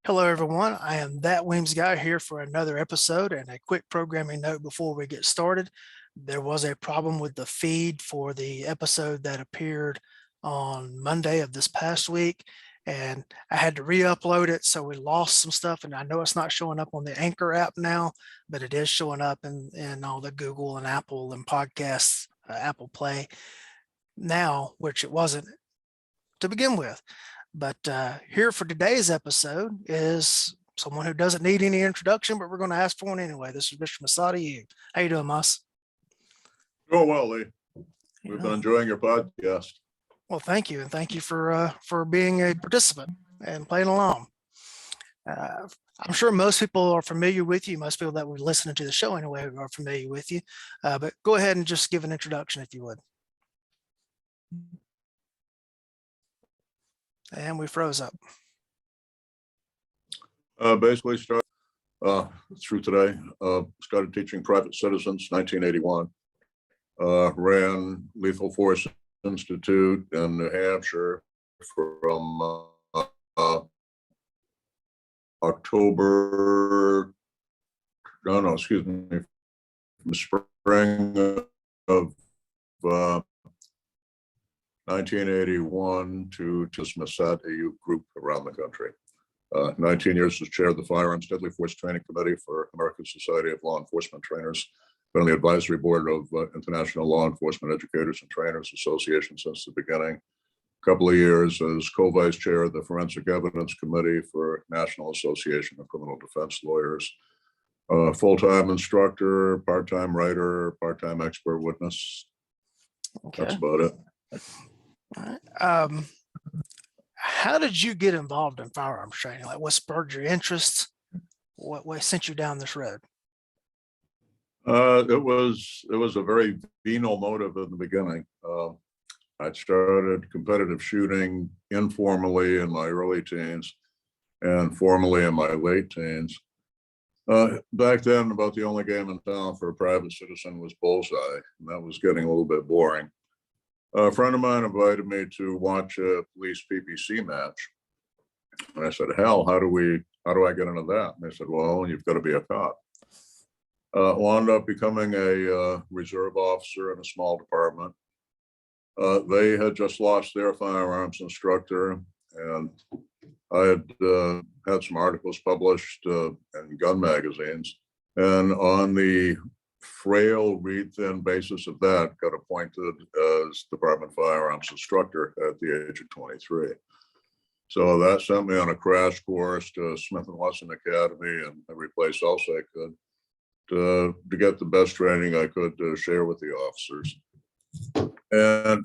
Hello, everyone. I am that Weems guy here for another episode, and a quick programming note before we get started. There was a problem with the feed for the episode that appeared on Monday of this past week, and I had to re-upload it, so we lost some stuff. And I know it's not showing up on the Anchor app now, but it is showing up in all the Google and Apple and podcasts, Apple Play now, which it wasn't to begin with. But here for today's episode is someone who doesn't need any introduction, but we're going to ask for one anyway. This is Mr. Massad Ayoob. How you doing, Mas? Oh, well, Lee. We've been enjoying your podcast. Well, thank you. And thank you for being a participant and playing along. I'm sure most people are familiar with you. Most people that were listening to the show anyway are familiar with you. But go ahead and just give an introduction if you would. And we froze up. Basically, through today, started teaching private citizens, 1981. Ran Lethal Force Institute in New Hampshire from from spring of 1981 to Massad Ayoob group around the country. 19 years as chair of the Firearms Deadly Force Training Committee for American Society of Law Enforcement Trainers. Been on the advisory board of International Law Enforcement Educators and Trainers Association since the beginning. A couple of years as co-vice chair of the Forensic Evidence Committee for National Association of Criminal Defense Lawyers. Full-time instructor, part-time writer, part-time expert witness. Okay. That's about it. How did you get involved in firearms training? Like, what spurred your interest? What sent you down this road? It was a very venal motive in the beginning. I started competitive shooting informally in my early teens and formally in my late teens. Back then, about the only game in town for a private citizen was Bullseye, and that was getting a little bit boring. A friend of mine invited me to watch a police PPC match. And I said, hell, how do I get into that? And they said, well, you've got to be a cop. Wound up becoming a reserve officer in a small department. They had just lost their firearms instructor, and I had had some articles published in gun magazines. And on the frail, read-thin basis of that, got appointed as Department Firearms instructor at the age of 23. So that sent me on a crash course to Smith & Wesson Academy and every place else I could to get the best training I could to share with the officers. And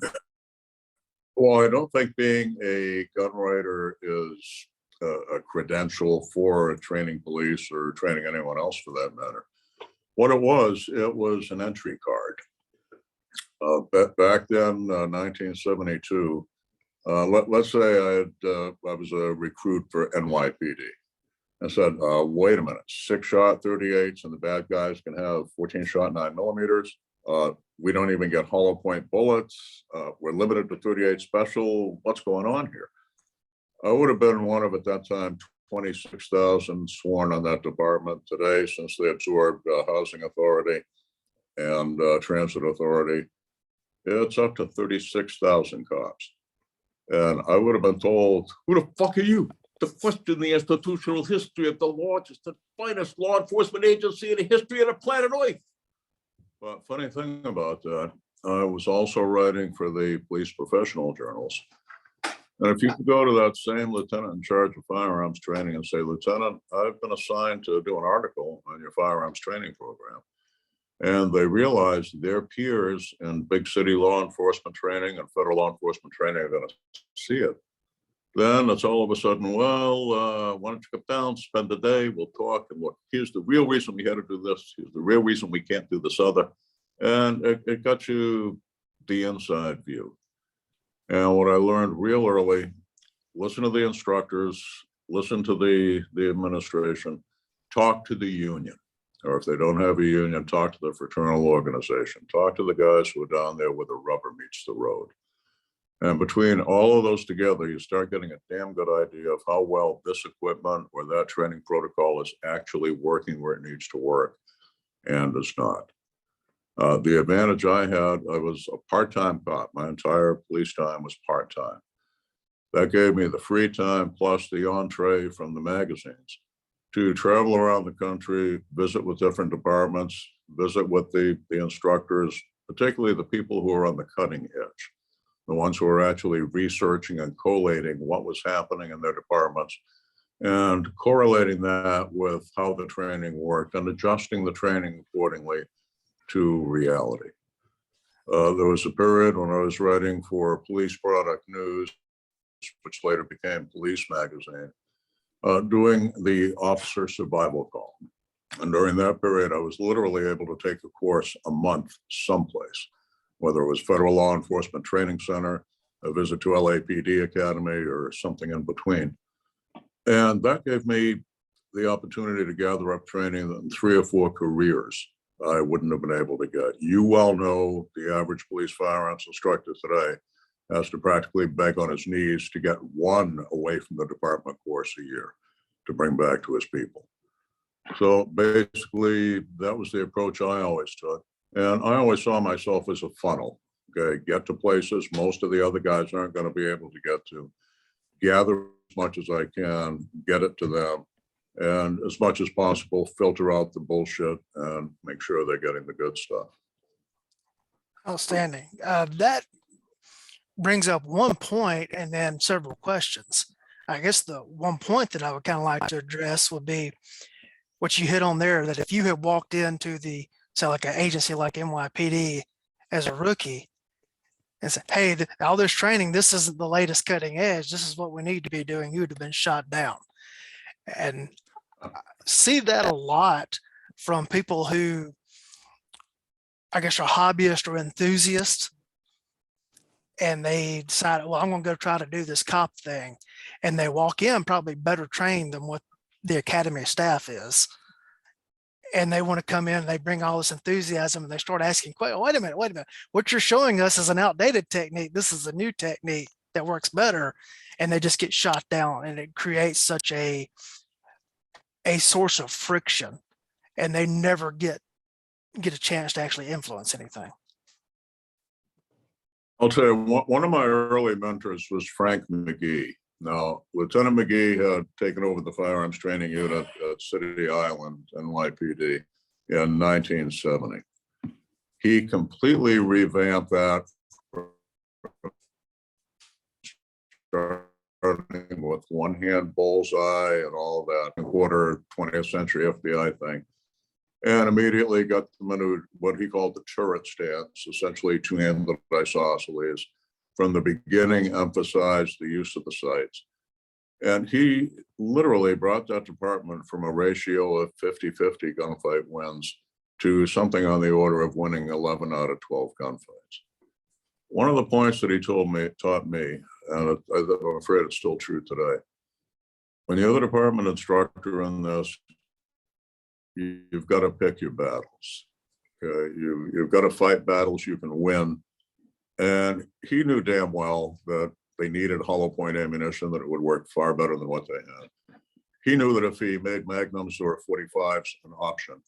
while I don't think being a gun writer is a credential for training police or training anyone else for that matter, what it was an entry card. Back then, 1972, let's say I was a recruit for NYPD. I said, wait a minute, 6-shot 38s and the bad guys can have 14-shot 9mm. We don't even get hollow point bullets. We're limited to 38 special. What's going on here? I would have been one of, at that time, 26,000 sworn on that department. Today, since they absorbed Housing Authority and Transit Authority, it's up to 36,000 cops. And I would have been told, who the fuck are you to question the institutional history of the largest and finest law enforcement agency in the history of the planet Earth? But funny thing about that, I was also writing for the police professional journals. And if you could go to that same lieutenant in charge of firearms training and say, Lieutenant, I've been assigned to do an article on your firearms training program. And they realize their peers in big city law enforcement training and federal law enforcement training are going to see it. Then it's all of a sudden, well, why don't you come down, spend the day, we'll talk, and look, here's the real reason we had to do this. Here's the real reason we can't do this other. And it got you the inside view. And what I learned real early, listen to the instructors, listen to the administration, talk to the union. Or if they don't have a union, talk to the fraternal organization, talk to the guys who are down there where the rubber meets the road. And between all of those together, you start getting a damn good idea of how well this equipment or that training protocol is actually working where it needs to work and is not. The advantage I had, I was a part-time cop. My entire police time was part-time. That gave me the free time plus the entree from the magazines to travel around the country, visit with different departments, visit with the instructors, particularly the people who are on the cutting edge, the ones who are actually researching and collating what was happening in their departments and correlating that with how the training worked and adjusting the training accordingly to reality. There was a period when I was writing for Police Product News, which later became Police Magazine, doing the officer survival column. And during that period, I was literally able to take a course a month someplace, whether it was Federal Law Enforcement Training Center, a visit to LAPD Academy, or something in between. And that gave me the opportunity to gather up training in 3 or 4 careers I wouldn't have been able to get. You well know the average police firearms instructor today has to practically beg on his knees to get one away from the department course a year to bring back to his people. So basically, that was the approach I always took. And I always saw myself as a funnel. Okay, get to places most of the other guys aren't going to be able to get to. Gather as much as I can, get it to them, and as much as possible, filter out the bullshit and make sure they're getting the good stuff. Outstanding. That brings up one point and then several questions. I guess the one point that I would kind of like to address would be what you hit on there, that if you had walked into the, say, like an agency like NYPD as a rookie and said, hey, all this training, this isn't the latest cutting edge, this is what we need to be doing, you would have been shot down. And I see that a lot from people who, I guess, are hobbyists or enthusiasts, and they decide, well, I'm going to go try to do this cop thing. And they walk in probably better trained than what the academy staff is. And they want to come in and they bring all this enthusiasm and they start asking, wait a minute, what you're showing us is an outdated technique. This is a new technique that works better. And they just get shot down, and it creates such a source of friction, and they never get a chance to actually influence anything. I'll tell you, one of my early mentors was Frank McGee. Now, Lieutenant McGee had taken over the firearms training unit at City Island, NYPD, in 1970. He completely revamped that, starting with one-hand bullseye and all that, quarter 20th century FBI thing, and immediately got them into what he called the turret stance, essentially two-handed isosceles. From the beginning, emphasized the use of the sights. And he literally brought that department from a ratio of 50-50 gunfight wins to something on the order of winning 11 out of 12 gunfights. One of the points that he taught me, and I'm afraid it's still true today, when you're the department instructor in this, you've got to pick your battles. Okay? You've got to fight battles you can win. And he knew damn well that they needed hollow point ammunition, that it would work far better than what they had. He knew that if he made magnums or 45s an option,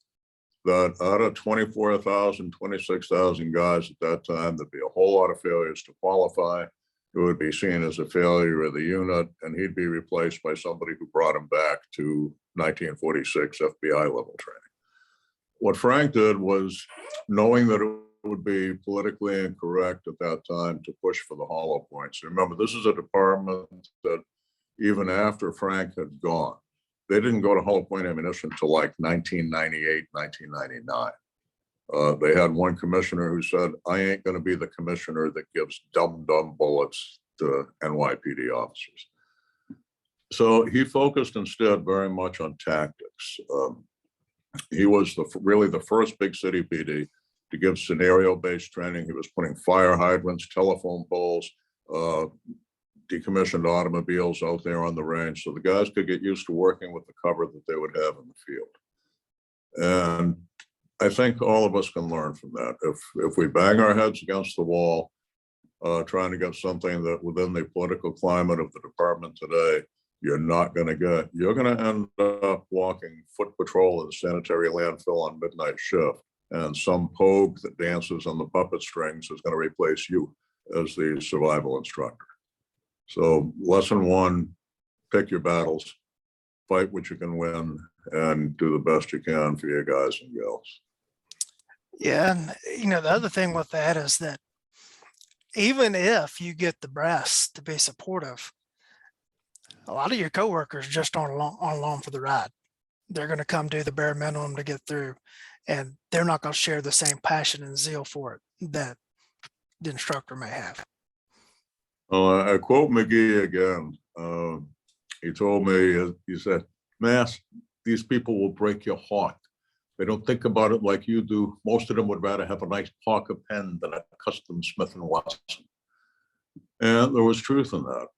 that out of 24,000, 26,000 guys at that time, there'd be a whole lot of failures to qualify. It would be seen as a failure of the unit, and he'd be replaced by somebody who brought him back to 1946 FBI level training. What Frank did was, knowing that it would be politically incorrect at that time to push for the hollow points. Remember, this is a department that even after Frank had gone, they didn't go to hollow point ammunition until like 1998, 1999. They had one commissioner who said, I ain't going to be the commissioner that gives dumb bullets to NYPD officers. So he focused instead very much on tactics. He was really the first big city PD to give scenario-based training. He was putting fire hydrants, telephone poles, decommissioned automobiles out there on the range, so the guys could get used to working with the cover that they would have in the field. And I think all of us can learn from that. If we bang our heads against the wall, trying to get something that within the political climate of the department today, you're not going to get. You're going to end up walking foot patrol in the sanitary landfill on midnight shift, and some pogue that dances on the puppet strings is going to replace you as the survival instructor. So lesson one, pick your battles, fight what you can win, and do the best you can for your guys and girls. Yeah, and the other thing with that is that even if you get the brass to be supportive, a lot of your coworkers just aren't along for the ride. They're going to come do the bare minimum to get through, and they're not going to share the same passion and zeal for it that the instructor may have. I quote McGee again. He told me, he said, Mass, these people will break your heart. They don't think about it like you do. Most of them would rather have a nice Parker pen than a custom Smith & Wesson. And there was truth in that.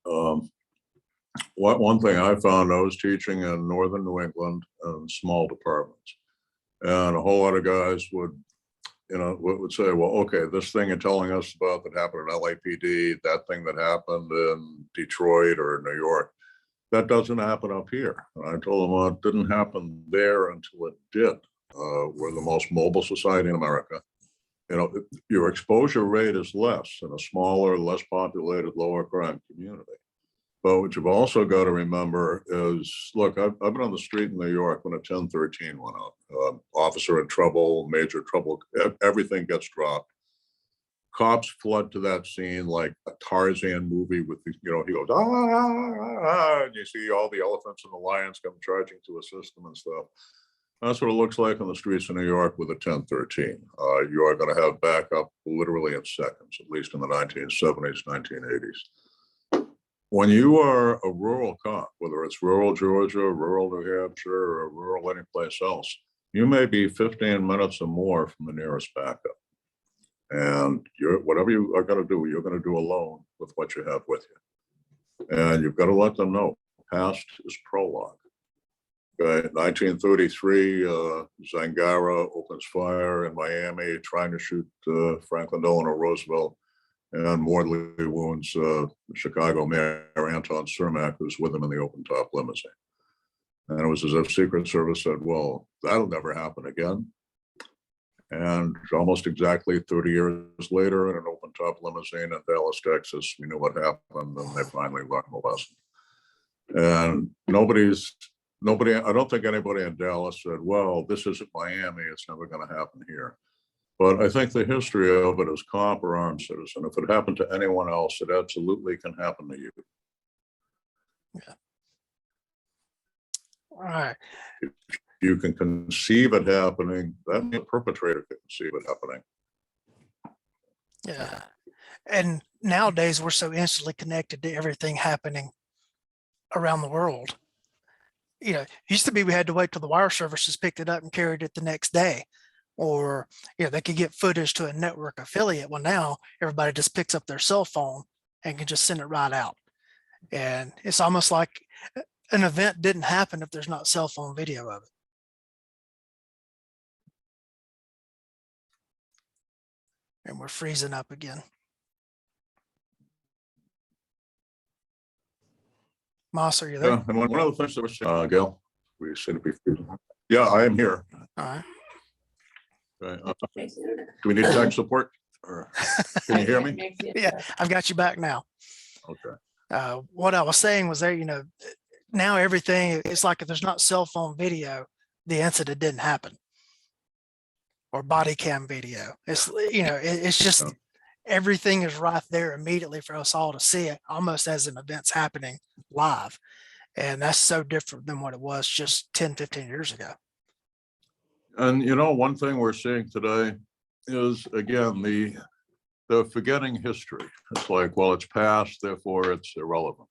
One thing I found, I was teaching in northern New England in small departments. And a whole lot of guys would say, well, okay, this thing you're telling us about that happened in LAPD, that thing that happened in Detroit or New York, that doesn't happen up here. And I told them, well, it didn't happen there until it did. We're the most mobile society in America. Your exposure rate is less in a smaller, less populated, lower crime community. But what you've also got to remember is, look, I've been on the street in New York when a 1013 went out. Officer in trouble, major trouble, everything gets dropped. Cops flood to that scene like a Tarzan movie with these, he goes, and you see all the elephants and the lions come charging to assist them and stuff. That's what it looks like on the streets of New York with a 1013. You are going to have backup literally in seconds, at least in the 1970s, 1980s. When you are a rural cop, whether it's rural Georgia, rural New Hampshire, or rural anyplace else, you may be 15 minutes or more from the nearest backup. And whatever you are going to do, you're going to do alone with what you have with you. And you've got to let them know, past is prologue. Okay, 1933, Zangara opens fire in Miami, trying to shoot Franklin Delano Roosevelt, and mortally wounds Chicago Mayor Anton Cermak, who's with him in the open-top limousine. And it was as if Secret Service said, well, that'll never happen again. And almost exactly 30 years later, in an open-top limousine in Dallas, Texas, we knew what happened, and they finally learned the lesson. And I don't think anybody in Dallas said, well, this isn't Miami, it's never going to happen here. But I think the history of it is cop or armed citizen. If it happened to anyone else, it absolutely can happen to you. Yeah. All right. If you can conceive it happening, that the perpetrator can conceive it happening. Yeah. And nowadays we're so instantly connected to everything happening around the world. Used to be we had to wait till the wire services picked it up and carried it the next day, or they could get footage to a network affiliate. Well, now everybody just picks up their cell phone and can just send it right out. And it's almost like an event didn't happen if there's not cell phone video of it. And we're freezing up again. Moss, are you there? Yeah, and one of the things that we're seeing, Gail, we seem to be freezing. Yeah, I am here. All right. Okay. Do we need tech support? Or can you hear me? Yeah, I've got you back now. Okay. What I was saying was there, now everything, it's like if there's not cell phone video, the incident didn't happen. Or body cam video. It's just everything is right there immediately for us all to see it, almost as an event's happening live. And that's so different than what it was just 10, 15 years ago. And one thing we're seeing today is, again, the forgetting history. It's like, well, it's past, therefore it's irrelevant.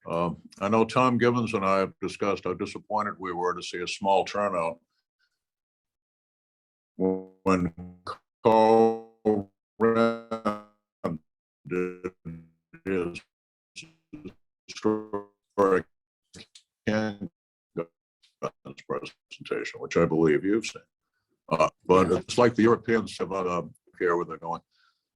I know Tom Gibbons and I have discussed how disappointed we were to see a small turnout when Carl Rand did his historic handguns presentation, which I believe you've seen. But it's like the Europeans have here where they're going.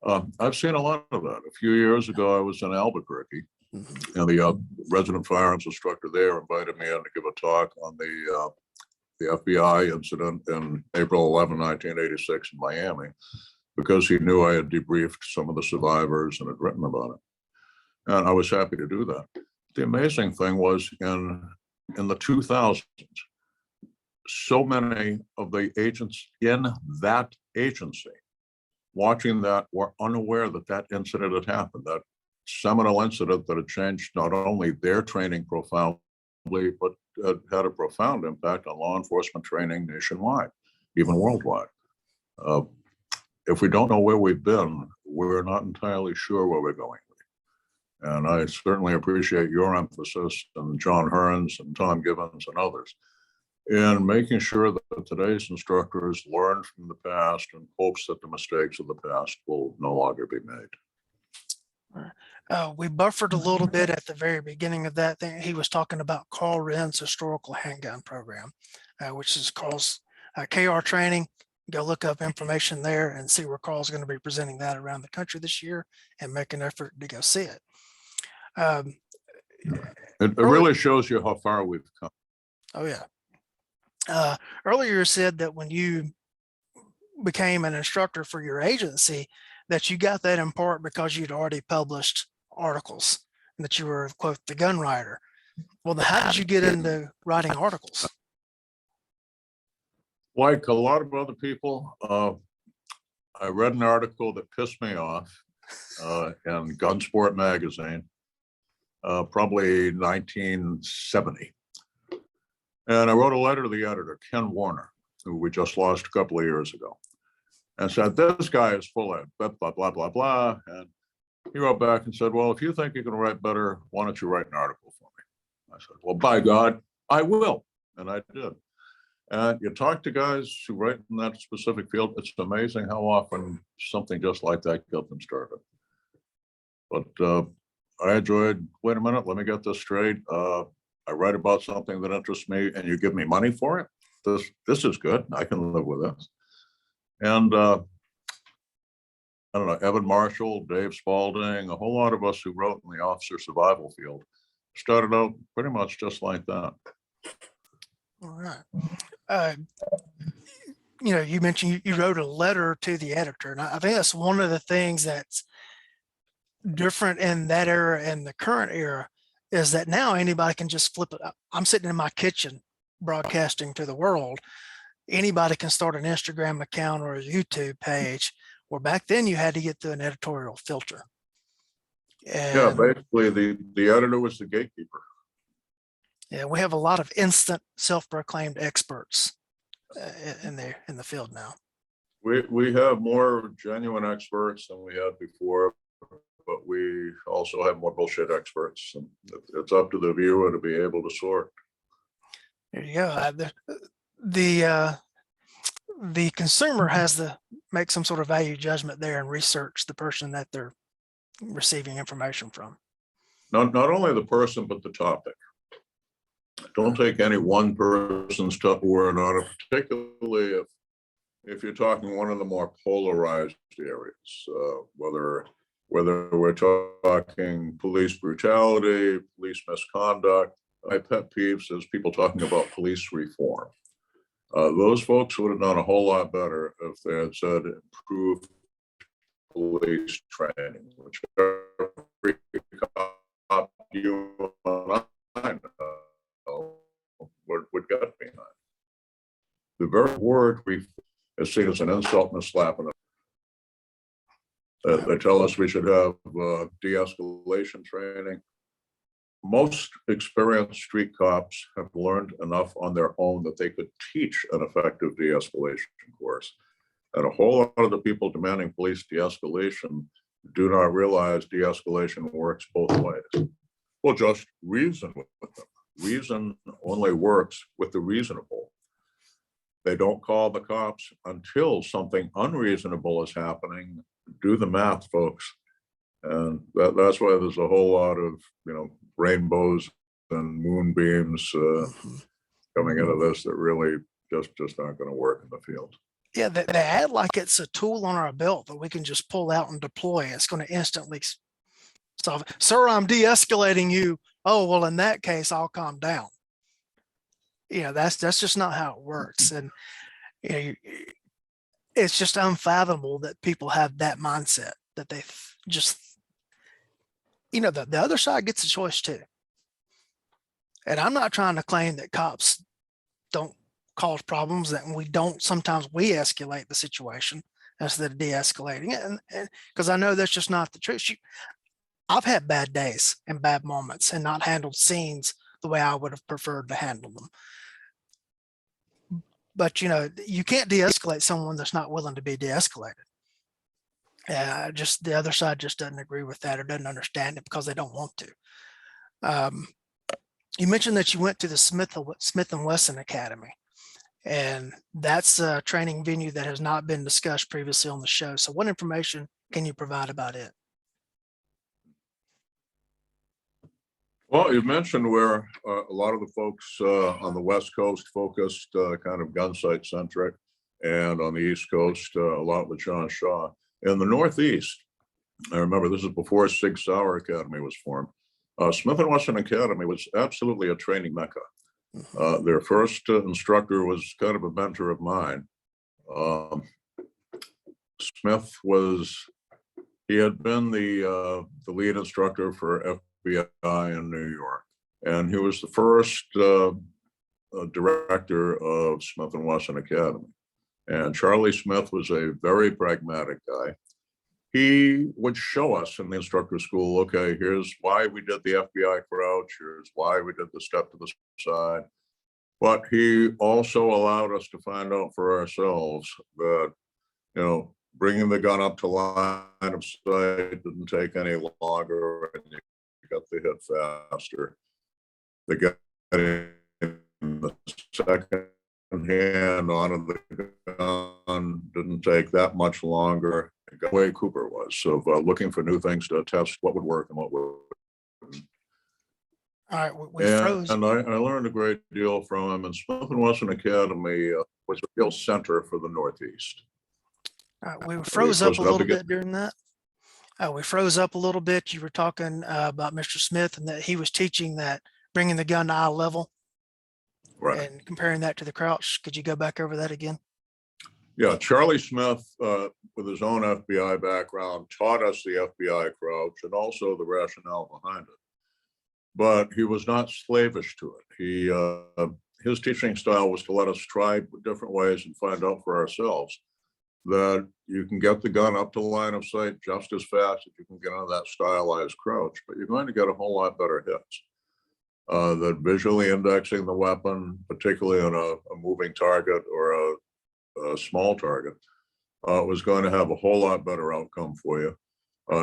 I've seen a lot of that. A few years ago, I was in Albuquerque, Mhm. and the resident firearms instructor there invited me in to give a talk on the FBI incident in April 11, 1986 in Miami, because he knew I had debriefed some of the survivors and had written about it. And I was happy to do that. The amazing thing was in the 2000s, so many of the agents in that agency watching that were unaware that that incident had happened, that seminal incident that had changed not only their training profoundly, but had a profound impact on law enforcement training nationwide, even worldwide. If we don't know where we've been, we're not entirely sure where we're going. And I certainly appreciate your emphasis, and John Hearns and Tom Gibbons and others, in making sure that today's instructors learn from the past in hopes that the mistakes of the past will no longer be made. We buffered a little bit at the very beginning of that thing. He was talking about Carl Wren's historical handgun program, which is Carl's KR training. Go look up information there and see where Carl's going to be presenting that around the country this year, and make an effort to go see it. It really shows you how far we've come. Oh, yeah. Earlier you said that when you became an instructor for your agency, that you got that in part because you'd already published articles and that you were, quote, the gun writer. Well, then how did you get into writing articles? Like a lot of other people, I read an article that pissed me off in Gunsport magazine, probably 1970. And I wrote a letter to the editor, Ken Warner, who we just lost a couple of years ago, and said, this guy is full of blah, blah, blah, blah, blah. And he wrote back and said, well, if you think you can write better, why don't you write an article for me? I said, well, by God, I will. And I did. And you talk to guys who write in that specific field, it's amazing how often something just like that got them started. But I enjoyed, wait a minute, let me get this straight. I write about something that interests me and you give me money for it. This is good. I can live with this. And I don't know, Evan Marshall, Dave Spalding, a whole lot of us who wrote in the officer survival field started out pretty much just like that. All right. You know, you mentioned you wrote a letter to the editor, and I think that's one of the things that's different in that era and the current era, is that now anybody can just flip it up. I'm sitting in my kitchen broadcasting to the world. Anybody can start an Instagram account or a YouTube page, where back then you had to get through an editorial filter. Yeah, And basically the editor was the gatekeeper. yeah, we have a lot of instant self-proclaimed experts in the field now. We have more genuine experts than we had before, but we also have more bullshit experts. And it's up to the viewer to be able to sort. There you go. The consumer has to make some sort of value judgment there and research the person that they're receiving information from. Not only the person, but the topic. Don't take any one person's word on it, particularly if you're talking one of the more polarized areas, whether we're talking police brutality, police misconduct. My pet peeves is people talking about police reform. Those folks would have done a whole lot better if they had said improve police training, which every cop you and I know would get behind. The very word is seen as an insult and a slap in the. They tell us we should have de-escalation training. Most experienced street cops have learned enough on their own that they could teach an effective de-escalation course. And a whole lot of the people demanding police de-escalation do not realize de-escalation works both ways. Well, just reason with them. Reason only works with the reasonable. They don't call the cops until something unreasonable is happening. Do the math, folks. And that's why there's a whole lot of, rainbows and moonbeams coming into this that really just aren't going to work in the field. Yeah, they act like it's a tool on our belt that we can just pull out and deploy. It's going to instantly solve it. Sir, I'm de-escalating you. Oh, well, in that case, I'll calm down. That's just not how it works. And you know, it's just unfathomable that people have that mindset that they just, the other side gets a choice too. And I'm not trying to claim that cops don't cause problems, that sometimes we escalate the situation instead of de-escalating it. And because I know that's just not the truth. I've had bad days and bad moments and not handled scenes the way I would have preferred to handle them. But you can't de-escalate someone that's not willing to be de-escalated. Just the other side just doesn't agree with that or doesn't understand it because they don't want to. You mentioned that you went to the Smith and Wesson Academy, and that's a training venue that has not been discussed previously on the show. So what information can you provide about it? Well, you mentioned where a lot of the folks on the West Coast focused kind of gun sight centric, and on the East Coast, a lot with John Shaw. In the Northeast, I remember this is before Sig Sauer Academy was formed. Smith and Wesson Academy was absolutely a training mecca. Their first instructor was kind of a mentor of mine. Smith he had been the lead instructor for FBI in New York, and he was the first director of Smith and Wesson Academy. And Charlie Smith was a very pragmatic guy. He would show us in the instructor school, okay, here's why we did the FBI crouch, here's why we did the step to the side. But he also allowed us to find out for ourselves that, bringing the gun up to line of sight didn't take any longer, and you got the hit faster. The the second hand onto the gun didn't take that much longer. The way Cooper was, so looking for new things to test what would work and what would. All right, we froze. And I learned a great deal from him. And Smith and Wesson Academy was a real center for the Northeast. We froze up a little bit during that. We froze up a little bit. You were talking about Mr. Smith and that he was teaching that bringing the gun to eye level, right, and comparing that to the crouch. Could you go back over that again? Yeah, Charlie Smith, with his own FBI background, taught us the FBI crouch and also the rationale behind it. But he was not slavish to it. His teaching style was to let us try different ways and find out for ourselves that you can get the gun up to line of sight just as fast as you can get on that stylized crouch, but you're going to get a whole lot better hits. That visually indexing the weapon, particularly on a moving target or a small target, was going to have a whole lot better outcome for you.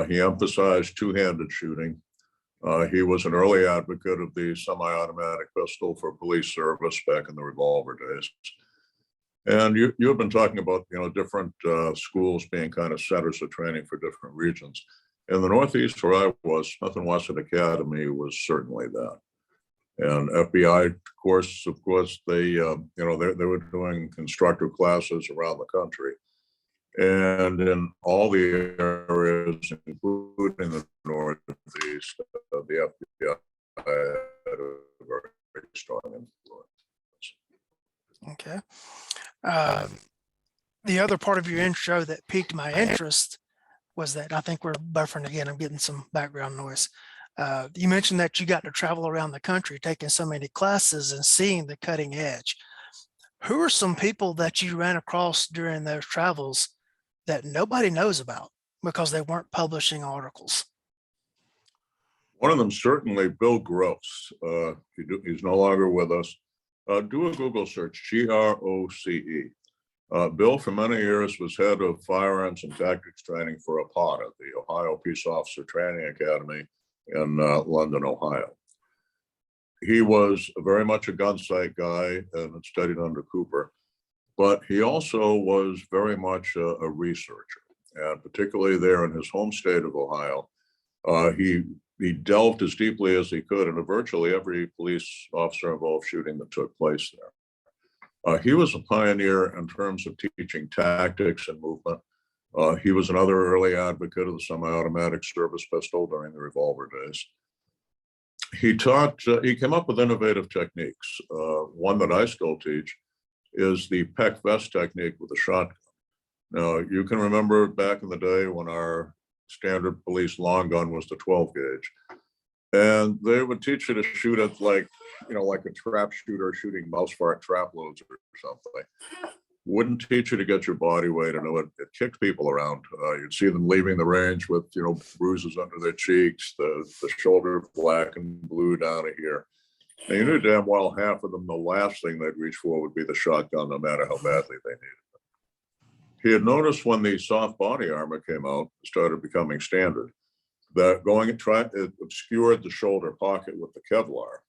He emphasized two-handed shooting. He was an early advocate of the semi-automatic pistol for police service back in the revolver days. And you've been talking about, different schools being kind of centers of training for different regions. In the Northeast, where I was, Smith and Wesson Academy was certainly that. And FBI, of course, they were doing instructor classes around the country. And in all the areas, including the Northeast, the FBI had a very strong influence. Okay. The other part of your intro that piqued my interest was that, I think we're buffering again, I'm getting some background noise. You mentioned that you got to travel around the country, taking so many classes and seeing the cutting edge. Who are some people that you ran across during those travels that nobody knows about because they weren't publishing articles? One of them certainly Bill Gross. He's no longer with us. Do a Google search, Groce. Bill, for many years, was head of firearms and tactics training for APATA, the Ohio Peace Officer Training Academy in London, Ohio. He was very much a gun sight guy and had studied under Cooper, but he also was very much a researcher, and particularly there in his home state of Ohio, he delved as deeply as he could into virtually every police officer involved shooting that took place there. He was a pioneer in terms of teaching tactics and movement. He was another early advocate of the semi-automatic service pistol during the revolver days. He came up with innovative techniques. One that I still teach is the peck vest technique with a shotgun. Now, you can remember back in the day when our standard police long gun was the 12 gauge. And they would teach you to shoot it like a trap shooter shooting mouse fart trap loads or something. Wouldn't teach you to get your body weight. I know it kicked people around. You'd see them leaving the range with, bruises under their cheeks, the shoulder black and blue down to here. And you knew damn well half of them, the last thing they'd reach for would be the shotgun, no matter how badly they needed it. He had noticed when the soft body armor came out, started becoming standard, that it obscured the shoulder pocket with the Kevlar,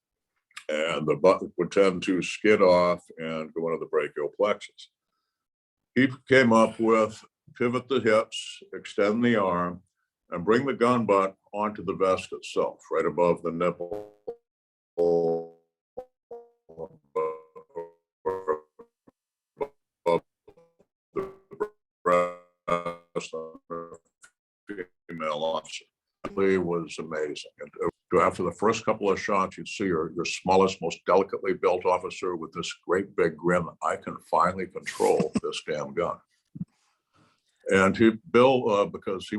and the butt would tend to skid off and go into the brachial plexus. He came up with pivot the hips, extend the arm, and bring the gun butt onto the vest itself, right above the nipple. Above the breast of a female officer. It was amazing. And after the first couple of shots, you'd see your smallest, most delicately built officer with this great big grin. I can finally control this damn gun. And Bill, because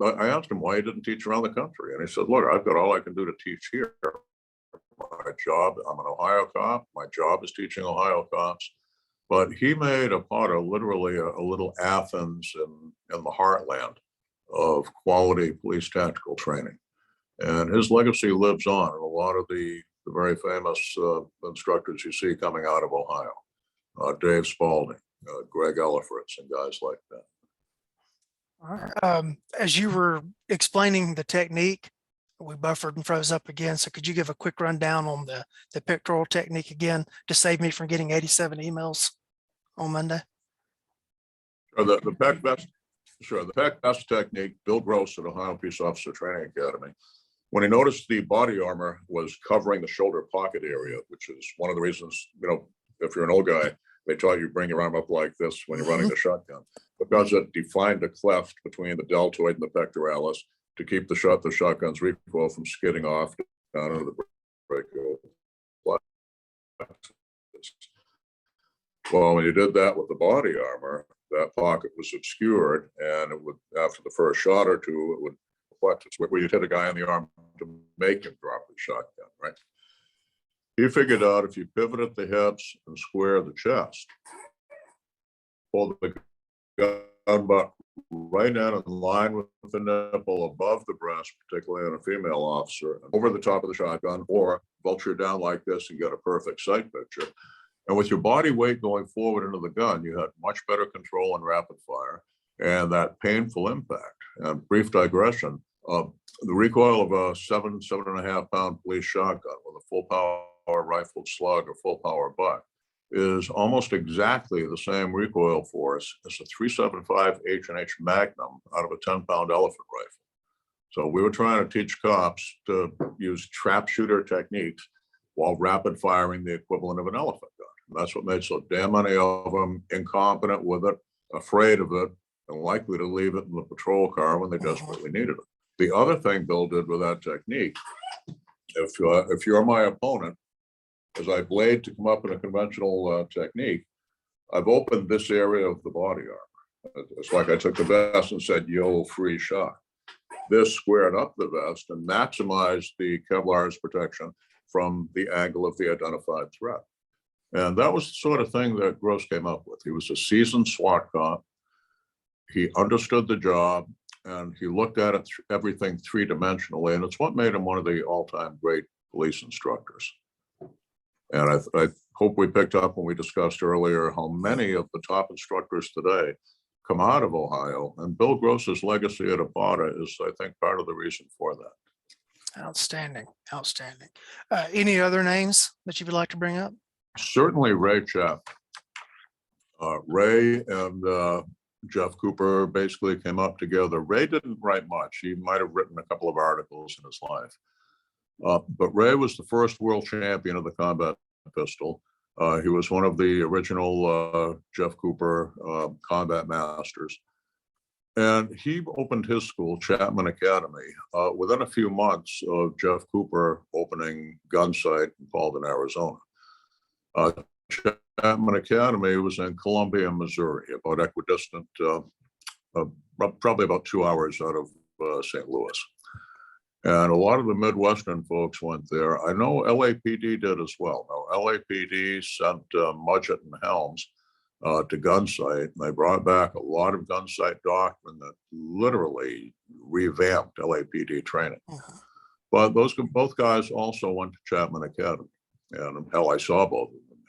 I asked him why he didn't teach around the country. And he said, look, I've got all I can do to teach here. My job, I'm an Ohio cop. My job is teaching Ohio cops. But he made Apata literally a little Athens in the heartland of quality police tactical training. And his legacy lives on in a lot of the very famous instructors you see coming out of Ohio. Dave Spalding, Greg Ellifritz, and guys like that. All right. As you were explaining the technique, we buffered and froze up again. So could you give a quick rundown on the pectoral technique again to save me from getting 87 emails on Monday? The peck vest. Sure, the peck vest technique, Bill Gross at Ohio Peace Officer Training Academy, when he noticed the body armor was covering the shoulder pocket area, which is one of the reasons, if you're an old guy, they taught you bring your arm up like this when you're running the shotgun, because it defined a cleft between the deltoid and the pectoralis to keep the shotgun's recoil from skidding off down into the brachial plexus. Well, when you did that with the body armor, that pocket was obscured, and it would, after the first shot or two, it would reflect. It's where you'd hit a guy in the arm to make him drop his shotgun, right? He figured out if you pivoted the hips and square the chest, pull the gun butt right down in line with the nipple above the breast, particularly on a female officer, and over the top of the shotgun, or vulture down like this and get a perfect sight picture. And with your body weight going forward into the gun, you had much better control and rapid fire and that painful impact. And brief digression, the recoil of a 7.5 pound police shotgun with a full power rifled slug or full power butt is almost exactly the same recoil force as a 375 H&H Magnum out of a 10-pound elephant rifle. So we were trying to teach cops to use trap shooter techniques while rapid firing the equivalent of an elephant gun. And that's what made so damn many of them incompetent with it, afraid of it, and likely to leave it in the patrol car when they desperately needed it. The other thing Bill did with that technique, if you're my opponent, as I blade to come up in a conventional technique, I've opened this area of the body armor. It's like I took the vest and said, yo, free shot. This squared up the vest and maximized the Kevlar's protection from the angle of the identified threat. And that was the sort of thing that Gross came up with. He was a seasoned SWAT cop. He understood the job, and he looked at it, everything three-dimensionally, and it's what made him one of the all-time great police instructors. And I hope we picked up when we discussed earlier how many of the top instructors today come out of Ohio, and Bill Gross's legacy at Apata is, I think, part of the reason for that. Outstanding, outstanding. Any other names that you would like to bring up? Certainly Ray Chapman. Ray and Jeff Cooper basically came up together. Ray didn't write much. He might have written a couple of articles in his life. But Ray was the first world champion of the combat pistol. He was one of the original Jeff Cooper combat masters. And he opened his school, Chapman Academy, within a few months of Jeff Cooper opening Gunsight in Paulden, Arizona. Chapman Academy was in Columbia, Missouri, about equidistant, probably about 2 hours out of St. Louis. And a lot of the Midwestern folks went there. I know LAPD did as well. Now, LAPD sent Mudgett and Helms to Gunsight, and they brought back a lot of Gunsight doctrine that literally revamped LAPD training. But those both guys also went to Chapman Academy, and hell, I saw both of them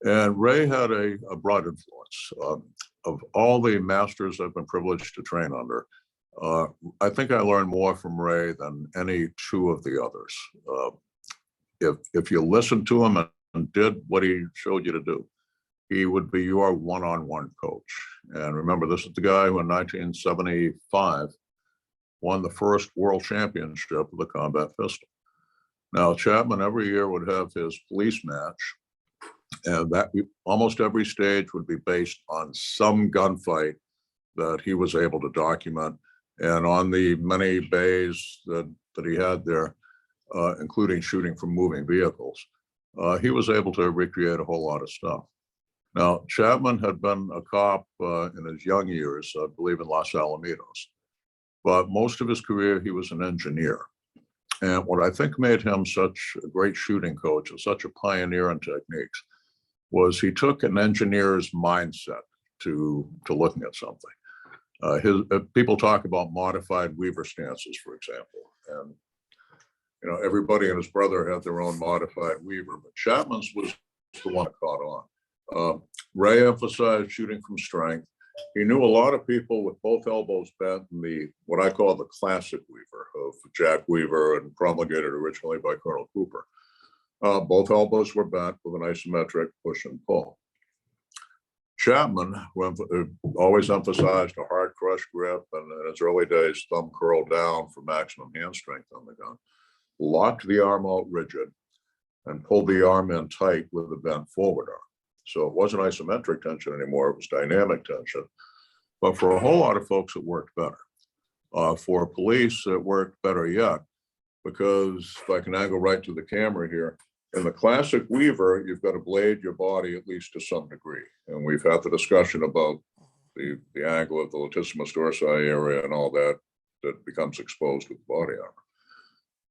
there. And Ray had a broad influence. Of all the masters I've been privileged to train under, I think I learned more from Ray than any two of the others. If you listened to him and did what he showed you to do, he would be your one-on-one coach. And remember, this is the guy who in 1975 won the first world championship of the combat pistol. Now, Chapman every year would have his police match, and that almost every stage would be based on some gunfight that he was able to document. And on the many bays that he had there, including shooting from moving vehicles, he was able to recreate a whole lot of stuff. Now, Chapman had been a cop in his young years, I believe in Los Alamitos, but most of his career, he was an engineer. And what I think made him such a great shooting coach and such a pioneer in techniques was he took an engineer's mindset to looking at something. People talk about modified Weaver stances, for example, and everybody and his brother had their own modified Weaver, but Chapman's was the one that caught on. Ray emphasized shooting from strength. He knew a lot of people with both elbows bent in what I call the classic Weaver of Jack Weaver and promulgated originally by Colonel Cooper. Both elbows were bent with an isometric push and pull. Chapman, who always emphasized a hard crush grip and in his early days, thumb curled down for maximum hand strength on the gun, locked the arm out rigid and pulled the arm in tight with the bent forward arm. So it wasn't isometric tension anymore, it was dynamic tension. But for a whole lot of folks, it worked better. For police, it worked better yet, because if I can angle right to the camera here, in the classic Weaver, you've got to blade your body at least to some degree. And we've had the discussion about the angle of the latissimus dorsi area and all that becomes exposed with body armor.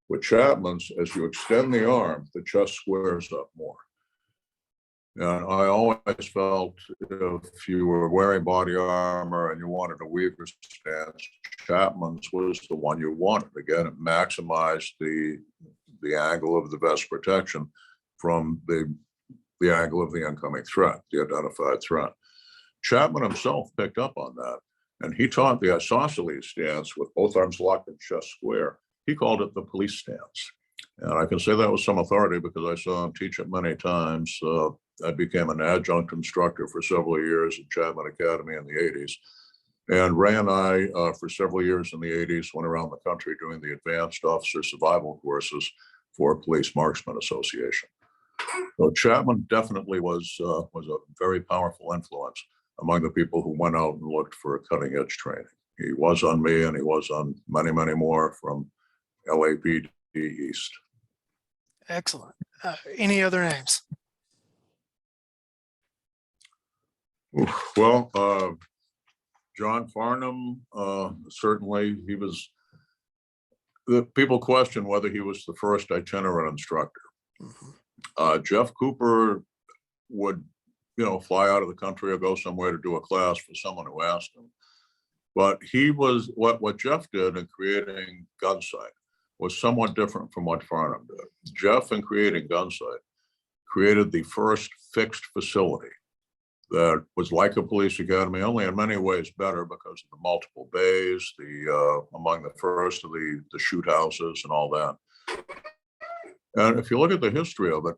With Chapman's, as you extend the arm, the chest squares up more. And I always felt if you were wearing body armor and you wanted a Weaver stance, Chapman's was the one you wanted. Again, it maximized the angle of the vest protection from the angle of the incoming threat, the identified threat. Chapman himself picked up on that, and he taught the isosceles stance with both arms locked and chest square. He called it the police stance. And I can say that with some authority because I saw him teach it many times. I became an adjunct instructor for several years at Chapman Academy in the 80s. And Ray and I, for several years in the 80s, went around the country doing the advanced officer survival courses for Police Marksmen Association. So Chapman definitely was a very powerful influence among the people who went out and looked for cutting edge training. He was on me and he was on many, many more from LAPD East. Excellent. Any other names? Well, John Farnham, certainly he was, the people question whether he was the first itinerant instructor. Jeff Cooper would, fly out of the country or go somewhere to do a class for someone who asked him. But he was, what Jeff did in creating Gunsight was somewhat different from what Farnham did. Jeff, in creating Gunsight, created the first fixed facility that was like a police academy, only in many ways better because of the multiple bays, among the first of the shoot houses and all that. And if you look at the history of it,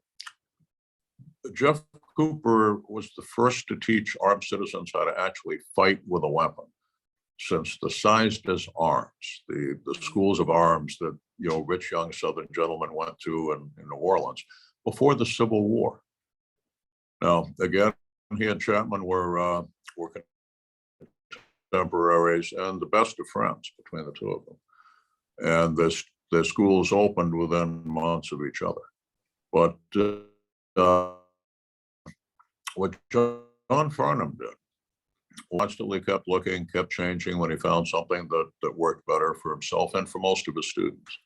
Jeff Cooper was the first to teach armed citizens how to actually fight with a weapon, since the sized as arms, the schools of arms that rich young Southern gentlemen went to in New Orleans before the Civil War. Now, again, he and Chapman were contemporaries and the best of friends between the two of them. And the schools opened within months of each other. But what John Farnham did, constantly kept looking, kept changing when he found something that worked better for himself and for most of his students.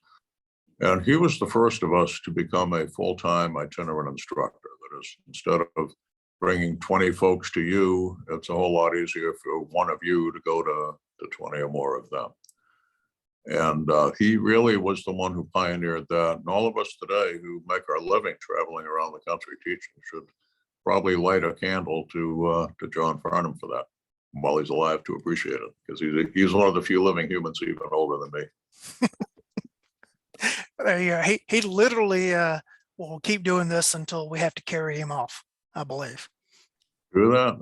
And he was the first of us to become a full-time itinerant instructor. That is, instead of bringing 20 folks to you, it's a whole lot easier for one of you to go to 20 or more of them. And he really was the one who pioneered that. And all of us today who make our living traveling around the country teaching should probably light a candle to John Farnham for that while he's alive, to appreciate it, because he's one of the few living humans even older than me. Yeah, he literally will keep doing this until we have to carry him off, I believe. Do that.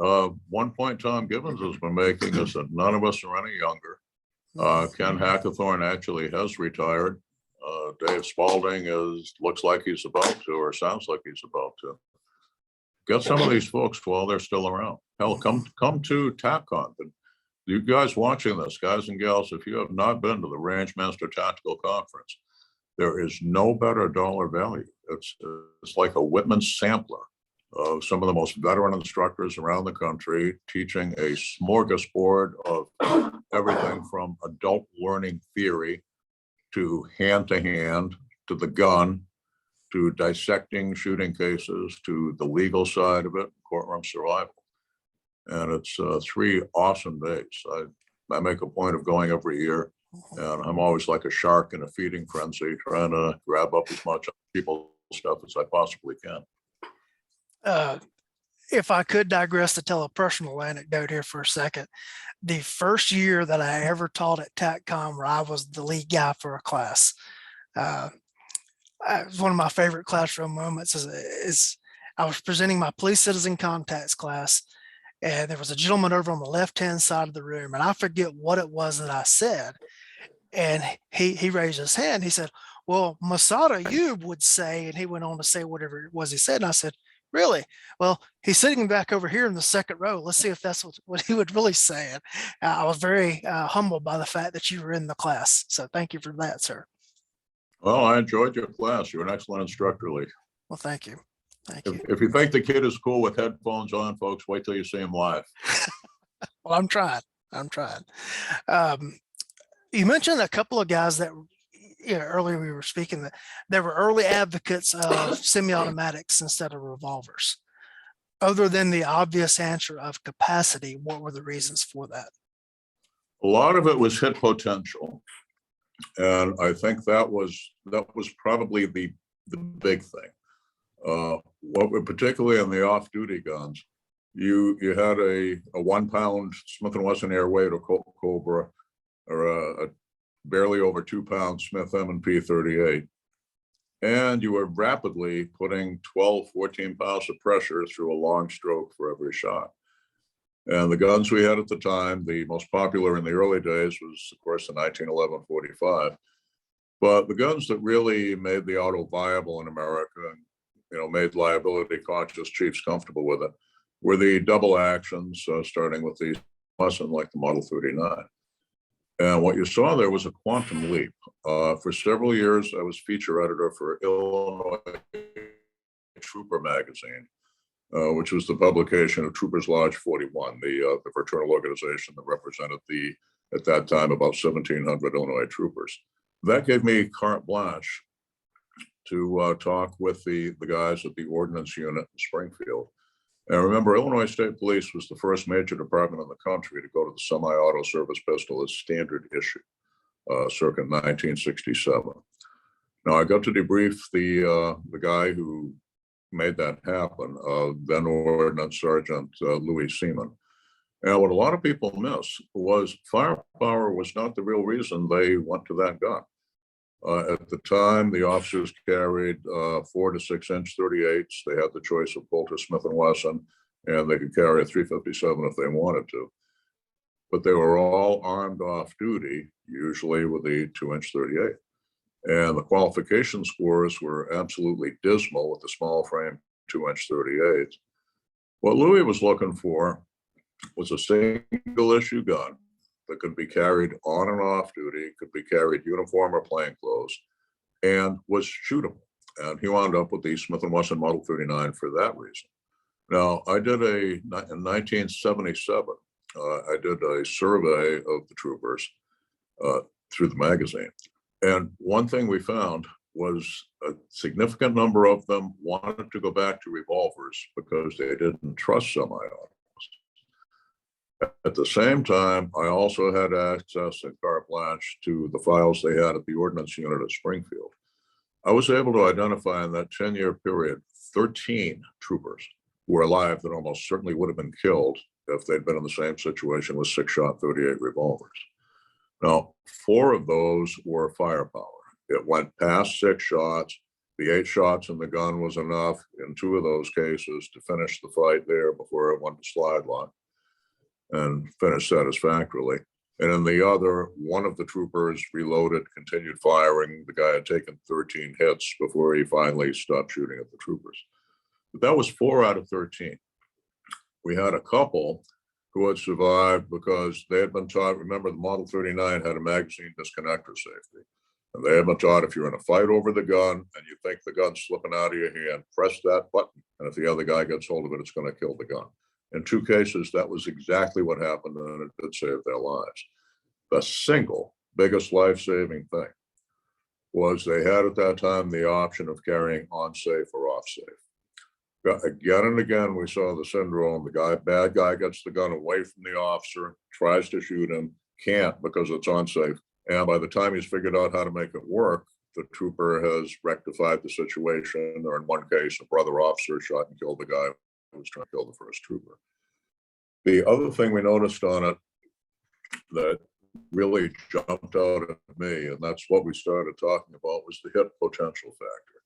One point Tom Gibbons has been making is that none of us are any younger. Ken Hackathorn actually has retired. Dave Spalding looks like he's about to, or sounds like he's about to. Get some of these folks while they're still around. Hell, come to TACCON. You guys watching this, guys and gals, if you have not been to the Range Master Tactical Conference, there is no better dollar value. It's like a Whitman sampler of some of the most veteran instructors around the country teaching a smorgasbord of everything from adult learning theory to hand to the gun, to dissecting shooting cases, to the legal side of it, courtroom survival. And it's 3 awesome days. I make a point of going every year, and I'm always like a shark in a feeding frenzy, trying to grab up as much people's stuff as I possibly can. If I could digress to tell a personal anecdote here for a second, the first year that I ever taught at TACCON, where I was the lead guy for a class, it was one of my favorite classroom moments is I was presenting my police citizen contacts class, and there was a gentleman over on the left-hand side of the room, and I forget what it was that I said. And he raised his hand. He said, well, Massad Ayoob would say, and he went on to say whatever it was he said. And I said, really? Well, he's sitting back over here in the second row. Let's see if that's what he would really say. And I was very humbled by the fact that you were in the class. So thank you for that, sir. Well, I enjoyed your class. You're an excellent instructor, Lee. Well, thank you. Thank you. If you think the kid is cool with headphones on, folks, wait till you see him live. Well, I'm trying. You mentioned a couple of guys that, earlier we were speaking that there were early advocates of semi-automatics instead of revolvers. Other than the obvious answer of capacity, what were the reasons for that? A lot of it was hit potential. And I think that was probably the big thing. What particularly on the off-duty guns, you had a 1 pound Smith & Wesson Airweight or Cobra, or a barely over 2 pound Smith M&P 38. And you were rapidly putting 12, 14 pounds of pressure through a long stroke for every shot. And the guns we had at the time, the most popular in the early days was, of course, the 1911 45. But the guns that really made the auto viable in America and made liability conscious chiefs comfortable with it were the double actions, starting with the Wesson, like the Model 39. And what you saw there was a quantum leap. For several years, I was feature editor for Illinois Trooper magazine, which was the publication of Troopers Lodge 41, the fraternal organization that represented at that time, about 1,700 Illinois troopers. That gave me carte blanche to talk with the guys at the Ordnance Unit in Springfield. And remember, Illinois State Police was the first major department in the country to go to the semi-auto service pistol as standard issue, circa 1967. Now, I got to debrief the guy who made that happen, then Ordnance Sergeant Louis Seaman. And what a lot of people miss was firepower was not the real reason they went to that gun. At the time, the officers carried 4 to 6 inch 38s. They had the choice of Bolter, Smith & Wesson, and they could carry a 357 if they wanted to. But they were all armed off duty, usually with a 2 inch 38. And the qualification scores were absolutely dismal with the small frame 2 inch 38s. What Louis was looking for was a single issue gun that could be carried on and off duty, could be carried uniform or plain clothes, and was shootable. And he wound up with the Smith & Wesson Model 39 for that reason. Now, in 1977, I did a survey of the troopers through the magazine. And one thing we found was a significant number of them wanted to go back to revolvers because they didn't trust semi-autos. At the same time, I also had access and carte blanche to the files they had at the Ordnance Unit at Springfield. I was able to identify in that 10-year period 13 troopers who were alive that almost certainly would have been killed if they'd been in the same situation with 6-shot 38 revolvers. Now, 4 of those were firepower. It went past 6 shots. The 8 shots in the gun was enough in 2 of those cases to finish the fight there before it went to slide lock and finished satisfactorily. And in the other, one of the troopers reloaded, continued firing. The guy had taken 13 hits before he finally stopped shooting at the troopers. But that was 4 out of 13. We had a couple who had survived because they had been taught, remember the Model 39 had a magazine disconnector safety. And they had been taught if you're in a fight over the gun and you think the gun's slipping out of your hand, press that button. And if the other guy gets hold of it, it's going to kill the gun. In 2 cases, that was exactly what happened, and it did save their lives. The single biggest life-saving thing was they had at that time the option of carrying on-safe or off-safe. Again and again, we saw the syndrome. The bad guy gets the gun away from the officer, tries to shoot him, can't because it's unsafe. And by the time he's figured out how to make it work, the trooper has rectified the situation, or in one case, a brother officer shot and killed the guy who was trying to kill the first trooper. The other thing we noticed on it that really jumped out at me, and that's what we started talking about, was the hit potential factor.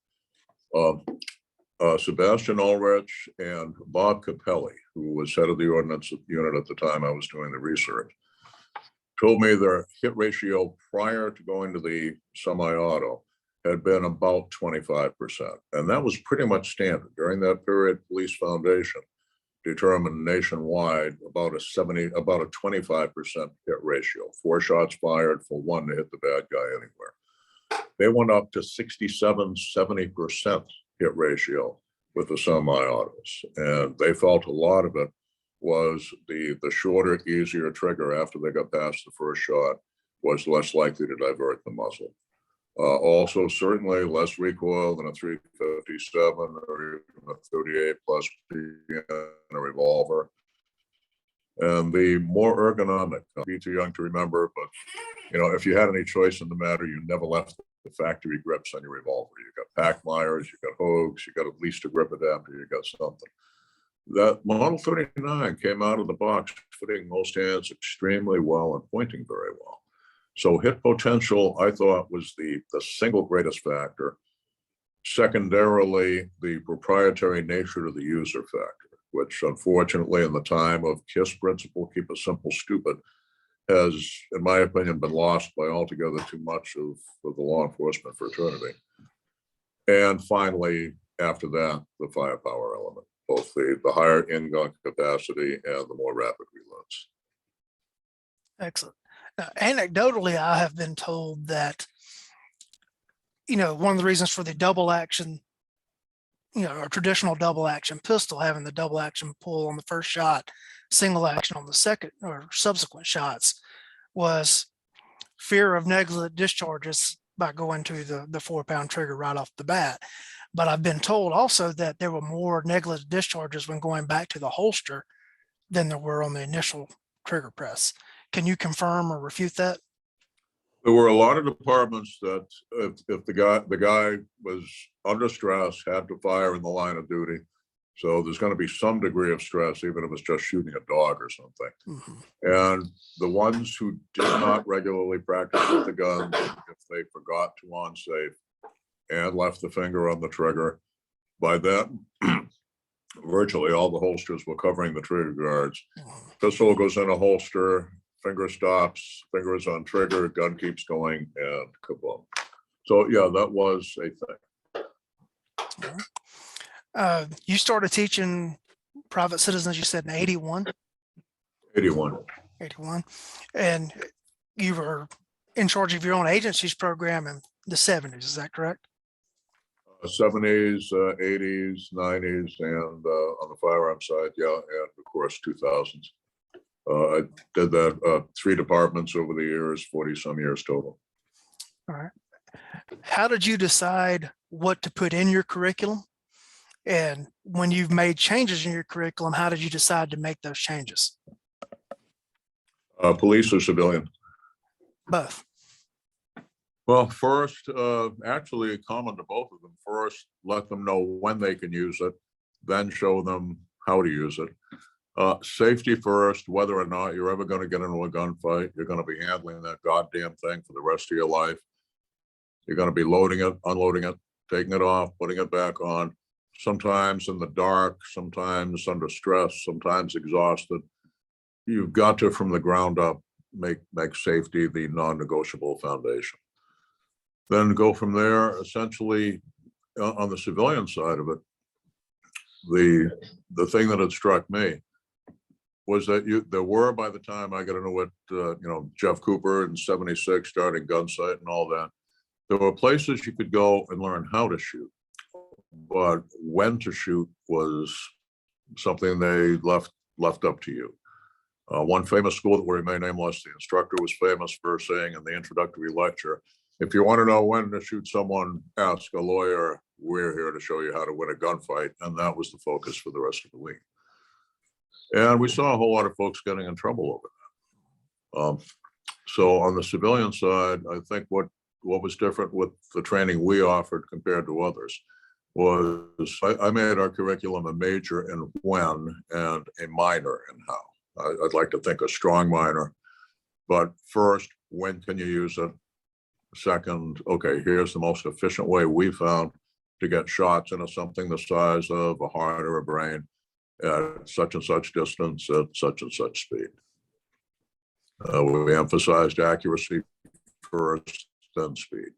Sebastian Ulrich and Bob Capelli, who was head of the Ordnance Unit at the time I was doing the research, told me their hit ratio prior to going to the semi-auto had been about 25%. And that was pretty much standard. During that period, Police Foundation determined nationwide about a 25% hit ratio, 4 shots fired for 1 to hit the bad guy anywhere. They went up to 67, 70% hit ratio with the semi-autos. And they felt a lot of it was the shorter, easier trigger after they got past the first shot was less likely to divert the muzzle. Also, certainly less recoil than a 357 or even a 38 plus in a revolver. And the more ergonomic, I'll be too young to remember, but if you had any choice in the matter, you never left the factory grips on your revolver. You got pack Myers, you got Hogues, you got at least a grip adapter, you got something. That Model 39 came out of the box fitting most hands extremely well and pointing very well. So hit potential, I thought, was the single greatest factor. Secondarily, the proprietary nature of the user factor, which unfortunately in the time of KISS principle, keep it simple, stupid, has, in my opinion, been lost by altogether too much of the law enforcement fraternity. And finally, after that, the firepower element, both the higher in-gun capacity and the more rapid reloads. Excellent. Now, anecdotally, I have been told that, one of the reasons for the double action, or traditional double action pistol, having the double action pull on the first shot, single action on the second or subsequent shots, was fear of negligent discharges by going to the 4-pound trigger right off the bat. But I've been told also that there were more negligent discharges when going back to the holster than there were on the initial trigger press. Can you confirm or refute that? There were a lot of departments that if the guy was under stress, had to fire in the line of duty. So there's going to be some degree of stress, even if it's just shooting a dog or something. Mm-hmm. And the ones who did not regularly practice with the gun, if they forgot to on-safe and left the finger on the trigger, by then, virtually all the holsters were covering the trigger guards. Pistol goes in a holster, finger stops, fingers on trigger, gun keeps going, and kaboom. So yeah, that was a thing. You started teaching private citizens, you said in 81, 81. 81, and you were in charge of your own agency's program in the 70s. Is that correct? 70s, 80s, 90s, and on the firearm side, yeah, and of course 2000s. I did that 3 departments over the years, 40 some years total. All right. How did you decide what to put in your curriculum? And when you've made changes in your curriculum, how did you decide to make those changes? Police or civilian? Both. Well, first, actually common to both of them. First, let them know when they can use it, then show them how to use it. Safety first, whether or not you're ever going to get into a gunfight, you're going to be handling that goddamn thing for the rest of your life. You're going to be loading it, unloading it, taking it off, putting it back on, sometimes in the dark, sometimes under stress, sometimes exhausted. You've got to, from the ground up, make safety the non-negotiable foundation. Then go from there. Essentially, on the civilian side of it, the thing that had struck me was that there were, by the time I got into it, Jeff Cooper in 76 starting Gunsight and all that, there were places you could go and learn how to shoot, but when to shoot was something they left up to you. One famous school that will remain nameless, the instructor was famous for saying in the introductory lecture, if you want to know when to shoot someone, ask a lawyer. We're here to show you how to win a gunfight. And that was the focus for the rest of the week. And we saw a whole lot of folks getting in trouble over that. So on the civilian side, I think what was different with the training we offered compared to others was I made our curriculum a major in when and a minor in how. I'd like to think a strong minor, but first, when can you use it? Second, okay, here's the most efficient way we found to get shots into something the size of a heart or a brain at such and such distance at such and such speed. We emphasized accuracy first, then speed.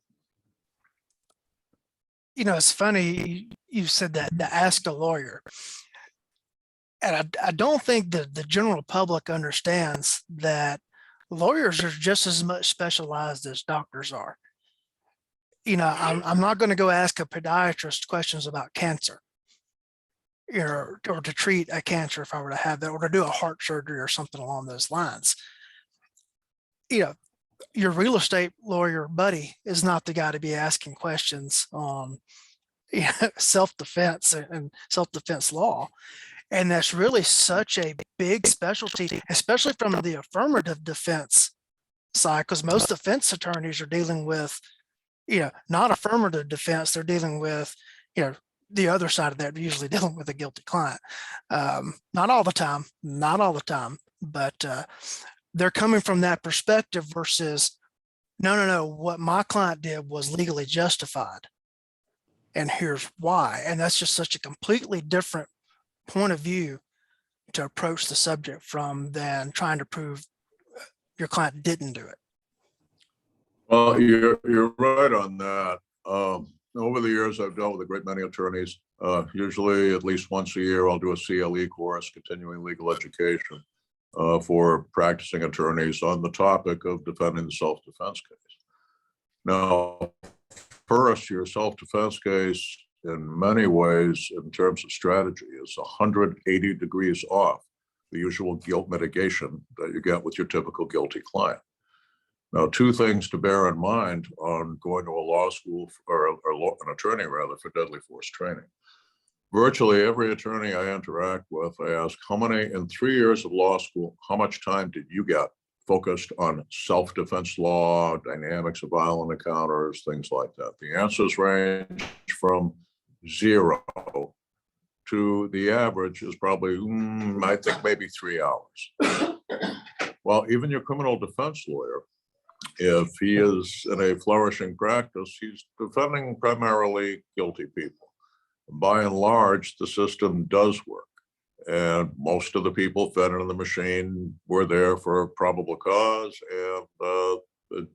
It's funny you said that, to ask a lawyer. And I don't think that the general public understands that lawyers are just as much specialized as doctors are. I'm not going to go ask a podiatrist questions about cancer, or to treat a cancer if I were to have that, or to do a heart surgery or something along those lines. Your real estate lawyer buddy is not the guy to be asking questions on self-defense and self-defense law. And that's really such a big specialty, especially from the affirmative defense side, because most defense attorneys are dealing with, not affirmative defense. They're dealing with, the other side of that, usually dealing with a guilty client. Not all the time, but they're coming from that perspective versus, no, what my client did was legally justified. And here's why. And that's just such a completely different point of view to approach the subject from than trying to prove your client didn't do it. Well, you're right on that. Over the years, I've dealt with a great many attorneys. Usually at least once a year, I'll do a CLE course, continuing legal education, for practicing attorneys on the topic of defending the self-defense case. Now, first, your self-defense case, in many ways, in terms of strategy, is 180 degrees off the usual guilt mitigation that you get with your typical guilty client. Now, 2 things to bear in mind on going to a law school or an attorney rather for deadly force training. Virtually every attorney I interact with, I ask, how many in 3 years of law school, how much time did you get focused on self-defense law, dynamics of violent encounters, things like that? The answers range from 0 to the average is probably, I think maybe 3 hours. Well, even your criminal defense lawyer, if he is in a flourishing practice, he's defending primarily guilty people. By and large, the system does work. And most of the people fed into the machine were there for a probable cause. And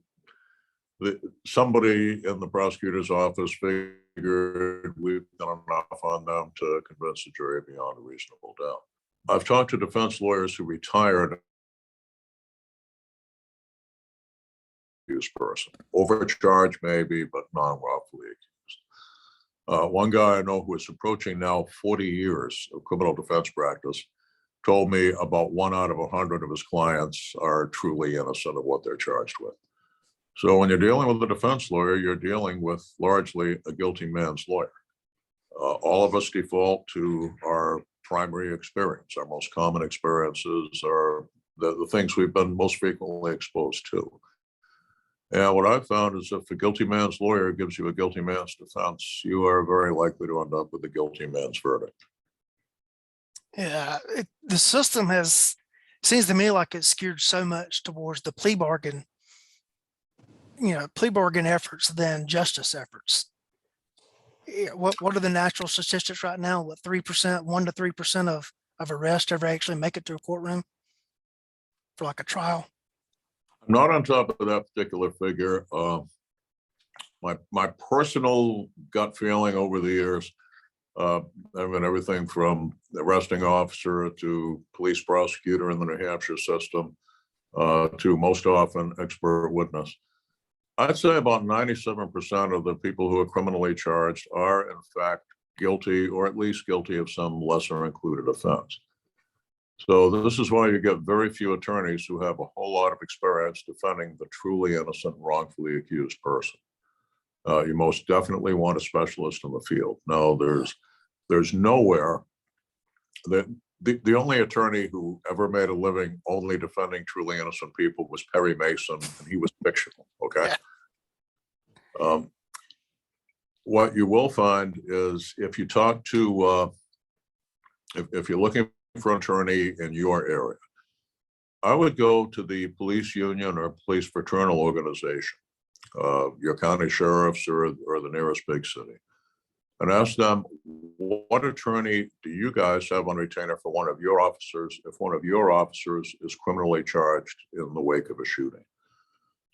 somebody in the prosecutor's office figured we've done enough on them to convince the jury beyond a reasonable doubt. I've talked to defense lawyers who retired accused person, overcharged maybe, but non-wrongfully accused. One guy I know who is approaching now 40 years of criminal defense practice told me about 1 out of 100 of his clients are truly innocent of what they're charged with. So when you're dealing with a defense lawyer, you're dealing with largely a guilty man's lawyer. All of us default to our primary experience. Our most common experiences are the things we've been most frequently exposed to. And what I've found is if a guilty man's lawyer gives you a guilty man's defense, you are very likely to end up with a guilty man's verdict. Yeah, the system seems to me like it's skewed so much towards the plea bargain efforts than justice efforts. What are the natural statistics right now? What, 3%, 1% to 3% of arrests ever actually make it to a courtroom for like a trial? I'm not on top of that particular figure. My personal gut feeling over the years, I mean, everything from arresting officer to police prosecutor in the New Hampshire system to most often expert witness. I'd say about 97% of the people who are criminally charged are in fact guilty, or at least guilty of some lesser included offense. So this is why you get very few attorneys who have a whole lot of experience defending the truly innocent, wrongfully accused person. You most definitely want a specialist in the field. Now, there's nowhere that the only attorney who ever made a living only defending truly innocent people was Perry Mason, and he was fictional. Okay. Yeah. What you will find is if you talk to, if you're looking for an attorney in your area, I would go to the police union or police fraternal organization, your county sheriffs or the nearest big city, and ask them, what attorney do you guys have on retainer for one of your officers if one of your officers is criminally charged in the wake of a shooting?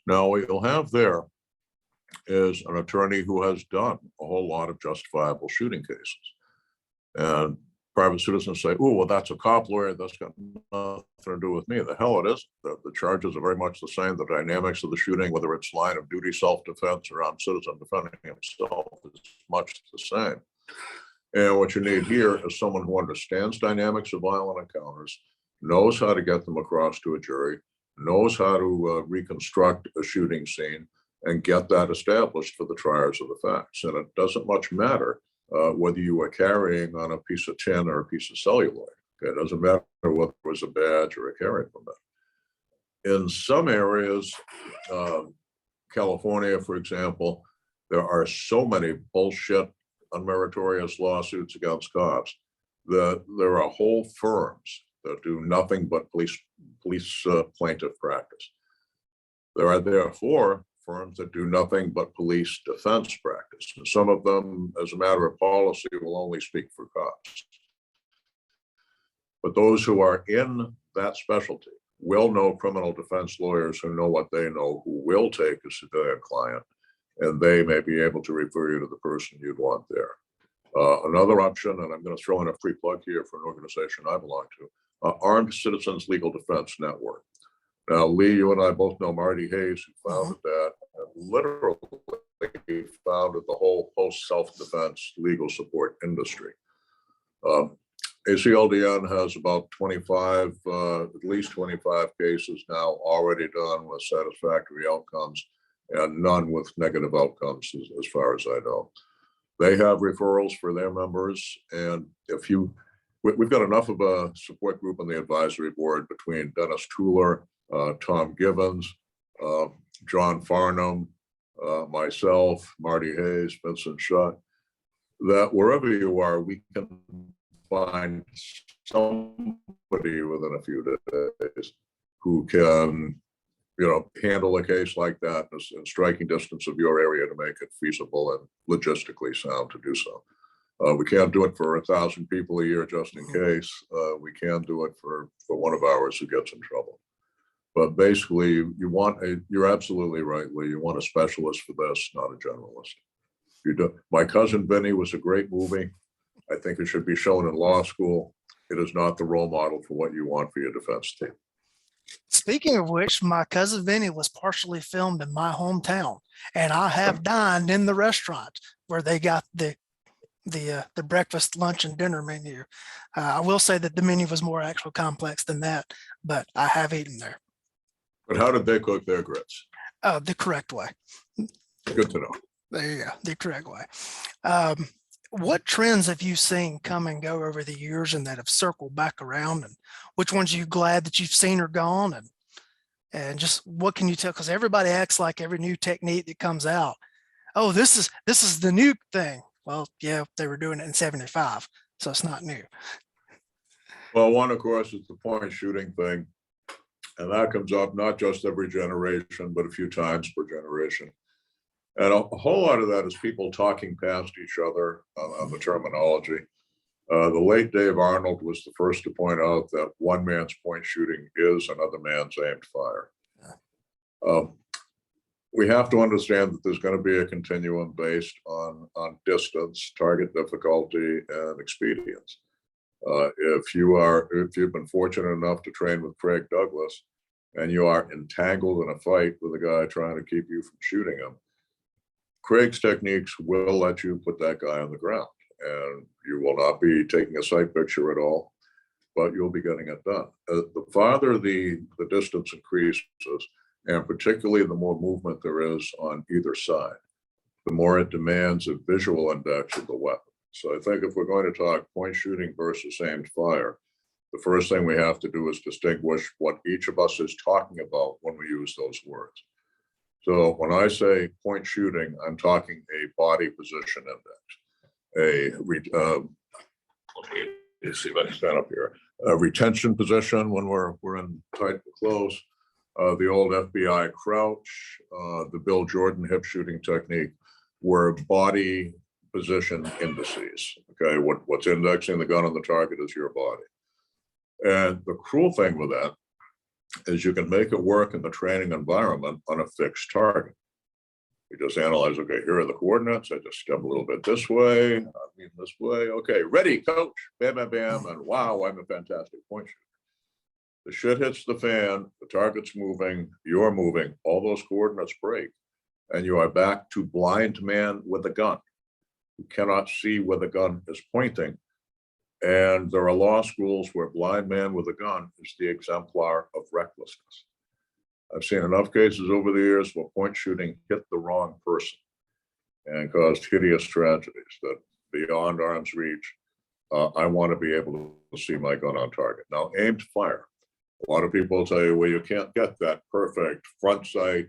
Now, what you'll have there is an attorney who has done a whole lot of justifiable shooting cases. And private citizens say, oh, well, that's a cop lawyer. That's got nothing to do with me. The hell it isn't. The charges are very much the same. The dynamics of the shooting, whether it's line of duty self-defense or on citizen defending himself, is much the same. And what you need here is someone who understands dynamics of violent encounters, knows how to get them across to a jury, knows how to reconstruct a shooting scene, and get that established for the triers of the facts. And it doesn't much matter whether you were carrying on a piece of tin or a piece of celluloid. Okay? It doesn't matter whether it was a badge or a carry permit. In some areas, California, for example, there are so many bullshit, unmeritorious lawsuits against cops that there are whole firms that do nothing but police plaintiff practice. There are therefore firms that do nothing but police defense practice. And some of them, as a matter of policy, will only speak for cops. But those who are in that specialty will know criminal defense lawyers who know what they know, who will take a civilian client, and they may be able to refer you to the person you'd want there. Another option, and I'm going to throw in a free plug here for an organization I belong to, Armed Citizens Legal Defense Network. Now, Lee, you and I both know Marty Hayes, who founded that, and literally founded the whole post-self-defense legal support industry. ACLDN has about 25, at least 25 cases now already done with satisfactory outcomes, and none with negative outcomes as far as I know. They have referrals for their members, and we've got enough of a support group on the advisory board between Dennis Tuller, Tom Gibbons, John Farnham, myself, Marty Hayes, Vincent Schutt, that wherever you are, we can find somebody within a few days who can, handle a case like that in striking distance of your area to make it feasible and logistically sound to do so. We can't do it for 1,000 people a year just in case. We can do it for one of ours who gets in trouble. But basically, you're absolutely right, Lee. You want a specialist for this, not a generalist. You do. My Cousin Vinny was a great movie. I think it should be shown in law school. It is not the role model for what you want for your defense team. Speaking of which, My Cousin Vinny was partially filmed in my hometown, and I have dined in the restaurant where they got the breakfast, lunch, and dinner menu. I will say that the menu was more actual complex than that, but I have eaten there But how did they cook their grits? the correct way. Good to know. There you go, the correct way. What trends have you seen come and go over the years and that have circled back around, and which ones are you glad that you've seen are gone, and just what can you tell? Because everybody acts like every new technique that comes out, oh, this is the new thing. Well, yeah, they were doing it in 75, so it's not new. Well, one, of course, is the point shooting thing. And that comes up not just every generation, but a few times per generation. And a whole lot of that is people talking past each other on the terminology. The late Dave Arnold was the first to point out that one man's point shooting is another man's aimed fire. We have to understand that there's going to be a continuum based on distance, target difficulty, and expedience. If you've been fortunate enough to train with Craig Douglas and you are entangled in a fight with a guy trying to keep you from shooting him, Craig's techniques will let you put that guy on the ground, and you will not be taking a sight picture at all, but you'll be getting it done. The farther the distance increases, and particularly the more movement there is on either side, the more it demands a visual index of the weapon. So I think if we're going to talk point shooting versus aimed fire, the first thing we have to do is distinguish what each of us is talking about when we use those words. So when I say point shooting, I'm talking a body position index, let me see if I can stand up here, a retention position when we're in tight close, the old FBI crouch, the Bill Jordan hip shooting technique, were body position indices. Okay, what's indexing the gun on the target is your body. And the cruel thing with that is you can make it work in the training environment on a fixed target. You just analyze, okay, here are the coordinates. I just step a little bit this way, I mean this way. Okay, ready, coach, bam, bam, bam, and wow, I'm a fantastic point shooter. The shit hits the fan, the target's moving, you're moving, all those coordinates break, and you are back to blind man with a gun who cannot see where the gun is pointing. And there are law schools where blind man with a gun is the exemplar of recklessness. I've seen enough cases over the years where point shooting hit the wrong person and caused hideous tragedies that beyond arm's reach. I want to be able to see my gun on target. Now, aimed fire. A lot of people tell you, well, you can't get that perfect front sight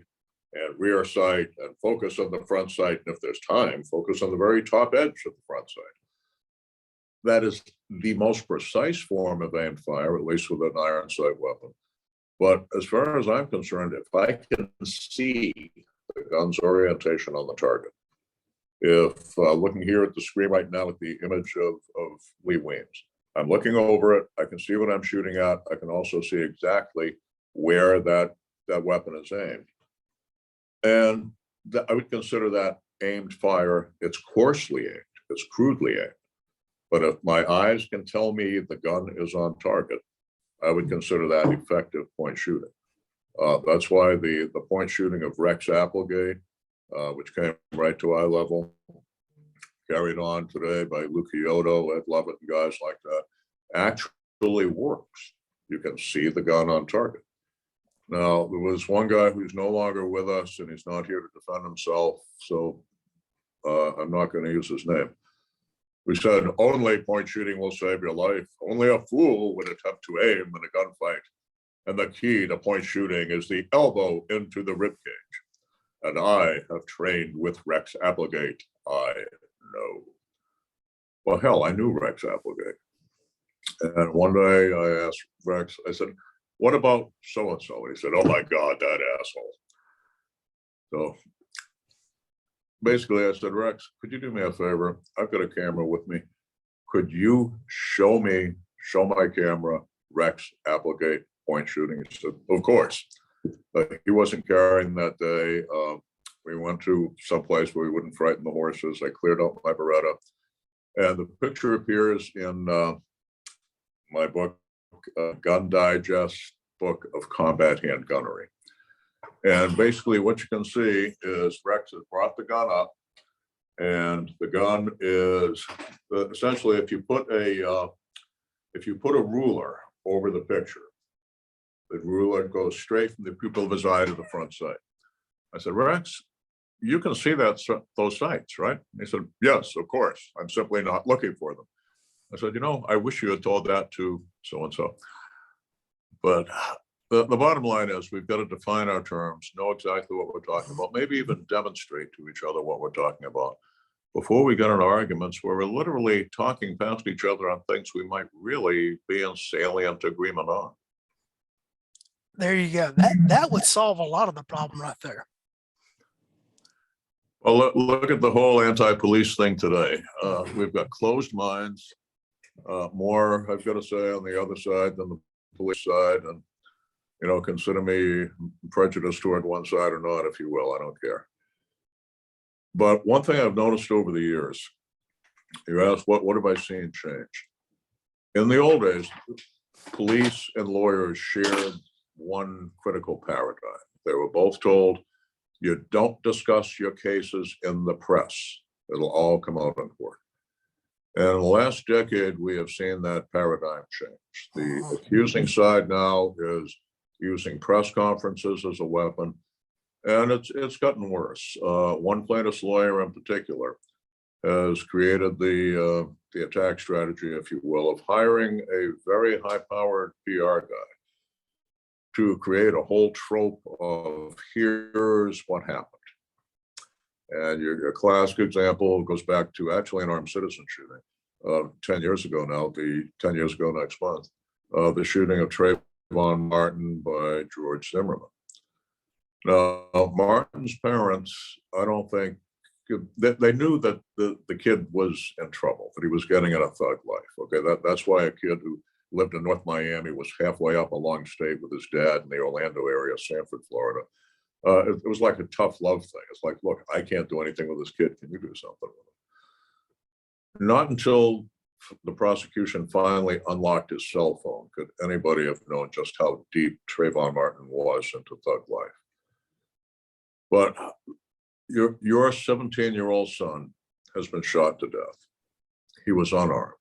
and rear sight and focus on the front sight. And if there's time, focus on the very top edge of the front sight. That is the most precise form of aimed fire, at least with an iron sight weapon. But as far as I'm concerned, if I can see the gun's orientation on the target, if looking here at the screen right now at the image of Lee Weems, I'm looking over it, I can see what I'm shooting at. I can also see exactly where that weapon is aimed. And I would consider that aimed fire. It's coarsely aimed, it's crudely aimed. But if my eyes can tell me the gun is on target, I would consider that effective point shooting. That's why the point shooting of Rex Applegate, which came right to eye level, carried on today by Lou Chiodo, Ed Lovett, and guys like that, actually works. You can see the gun on target. Now, there was one guy who's no longer with us, and he's not here to defend himself, so I'm not going to use his name. We said, only point shooting will save your life. Only a fool would attempt to aim in a gunfight. And the key to point shooting is the elbow into the ribcage. And I have trained with Rex Applegate. I know. Well, hell, I knew Rex Applegate. And one day I asked Rex, I said, what about so-and-so? And he said, oh my God, that asshole. So basically I said, Rex, could you do me a favor? I've got a camera with me. Could you show my camera, Rex Applegate point shooting? He said, of course. He wasn't carrying that day. We went to someplace where we wouldn't frighten the horses. I cleared out my Beretta, and the picture appears in my book, Gun Digest book of combat handgunnery. And basically what you can see is Rex has brought the gun up, and the gun is essentially, if you put a ruler over the picture, the ruler goes straight from the pupil of his eye to the front sight. I said, Rex, you can see those sights, right? He said, yes, of course. I'm simply not looking for them. I said, I wish you had told that to so-and-so. But the bottom line is we've got to define our terms, know exactly what we're talking about, maybe even demonstrate to each other what we're talking about before we get into arguments where we're literally talking past each other on things we might really be in salient agreement on. There you go. That would solve a lot of the problem right there. Well, look at the whole anti-police thing today. We've got closed minds, more, I've got to say, on the other side than the police side. And, consider me prejudiced toward one side or not, if you will, I don't care. But one thing I've noticed over the years, you asked, what have I seen change? In the old days, police and lawyers shared one critical paradigm. They were both told, you don't discuss your cases in the press. It'll all come out in court. And in the last decade, we have seen that paradigm change. The accusing side now is using press conferences as a weapon, and it's gotten worse. One plaintiff's lawyer in particular has created the attack strategy, if you will, of hiring a very high-powered PR guy to create a whole trope of here's what happened. And your classic example goes back to actually an armed citizen shooting 10 years ago now, 10 years ago next month, the shooting of Trayvon Martin by George Zimmerman. Now, Martin's parents, I don't think, they knew that the kid was in trouble, that he was getting in a thug life. Okay, that's why a kid who lived in North Miami was halfway up a long state with his dad in the Orlando area, Sanford, Florida. It was like a tough love thing. It's like, look, I can't do anything with this kid. Can you do something with him? Not until the prosecution finally unlocked his cell phone could anybody have known just how deep Trayvon Martin was into thug life. But your 17-year-old son has been shot to death. He was unarmed.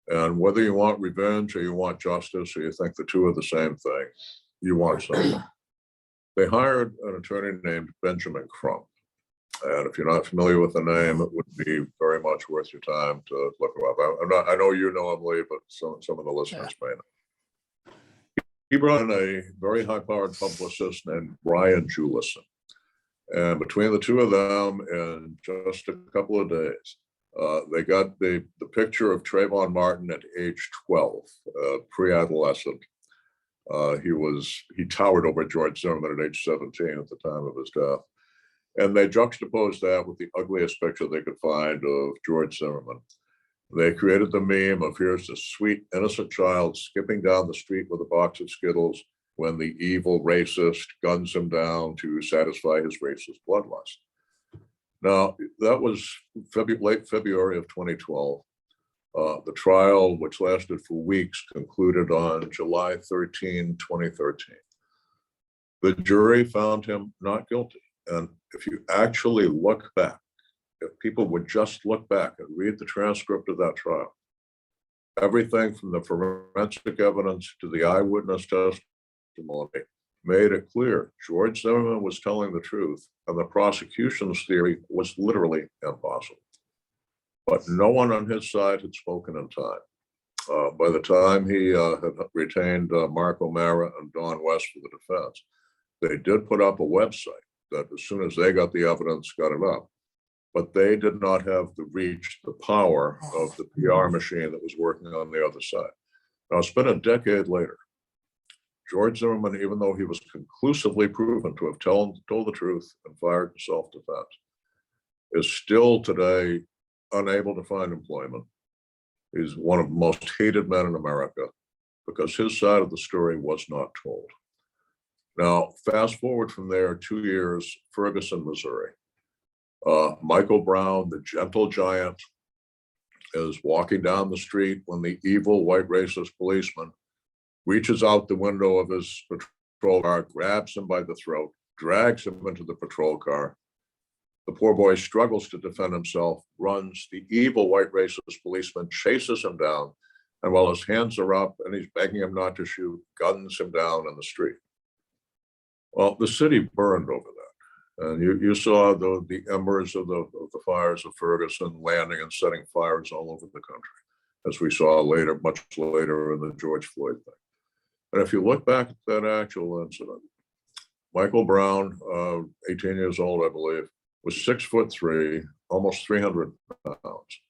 And whether you want revenge or you want justice or you think the two are the same thing, you want something. They hired an attorney named Benjamin Crump. And if you're not familiar with the name, it would be very much worth your time to look him up. I know you know him, Lee, but some of the listeners may not. He brought in a very high-powered publicist named Brian Julison. And between the two of them, in just a couple of days, they got the picture of Trayvon Martin at age 12, pre-adolescent. He towered over George Zimmerman at age 17 at the time of his death. And they juxtaposed that with the ugliest picture they could find of George Zimmerman. They created the meme of here's this sweet, innocent child skipping down the street with a box of Skittles when the evil racist guns him down to satisfy his racist bloodlust. Now, that was late February of 2012. The trial, which lasted for weeks, concluded on July 13, 2013. The jury found him not guilty. And if you actually look back, if people would just look back and read the transcript of that trial, everything from the forensic evidence to the eyewitness testimony made it clear George Zimmerman was telling the truth, and the prosecution's theory was literally impossible. But no one on his side had spoken in time. By the time he had retained Mark O'Mara and Don West for the defense, they did put up a website that as soon as they got the evidence, got it up. But they did not have the reach, the power of the PR machine that was working on the other side. Now, it's been a decade later. George Zimmerman, even though he was conclusively proven to have told the truth and fired in self-defense, is still today unable to find employment. He's one of the most hated men in America because his side of the story was not told. Now, fast forward from there 2 years, Ferguson, Missouri. Michael Brown, the gentle giant, is walking down the street when the evil white racist policeman reaches out the window of his patrol car, grabs him by the throat, drags him into the patrol car. The poor boy struggles to defend himself, runs. The evil white racist policeman chases him down, and while his hands are up and he's begging him not to shoot, guns him down in the street. Well, the city burned over that. And you saw the embers of the fires of Ferguson landing and setting fires all over the country, as we saw later, much later in the George Floyd thing. And if you look back at that actual incident, Michael Brown, 18 years old, I believe, was 6'3", almost 300 pounds.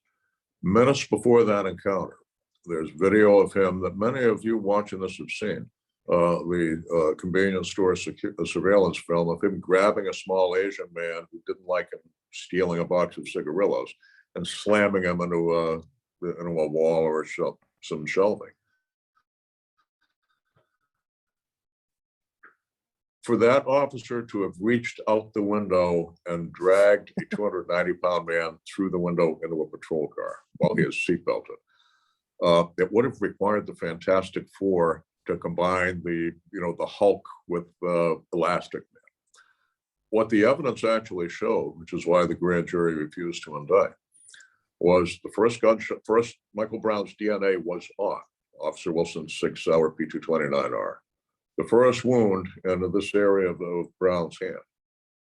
Minutes before that encounter, there's video of him that many of you watching this have seen. The convenience store surveillance film of him grabbing a small Asian man who didn't like him stealing a box of cigarillos and slamming him into a wall or some shelving. For that officer to have reached out the window and dragged a 290-pound man through the window into a patrol car while he is seatbelted, it would have required the Fantastic Four to combine the Hulk with Elastic Man. What the evidence actually showed, which is why the grand jury refused to indict, was the first Michael Brown's DNA was on Officer Wilson's 6-hour P229R. The first wound into this area of Brown's hand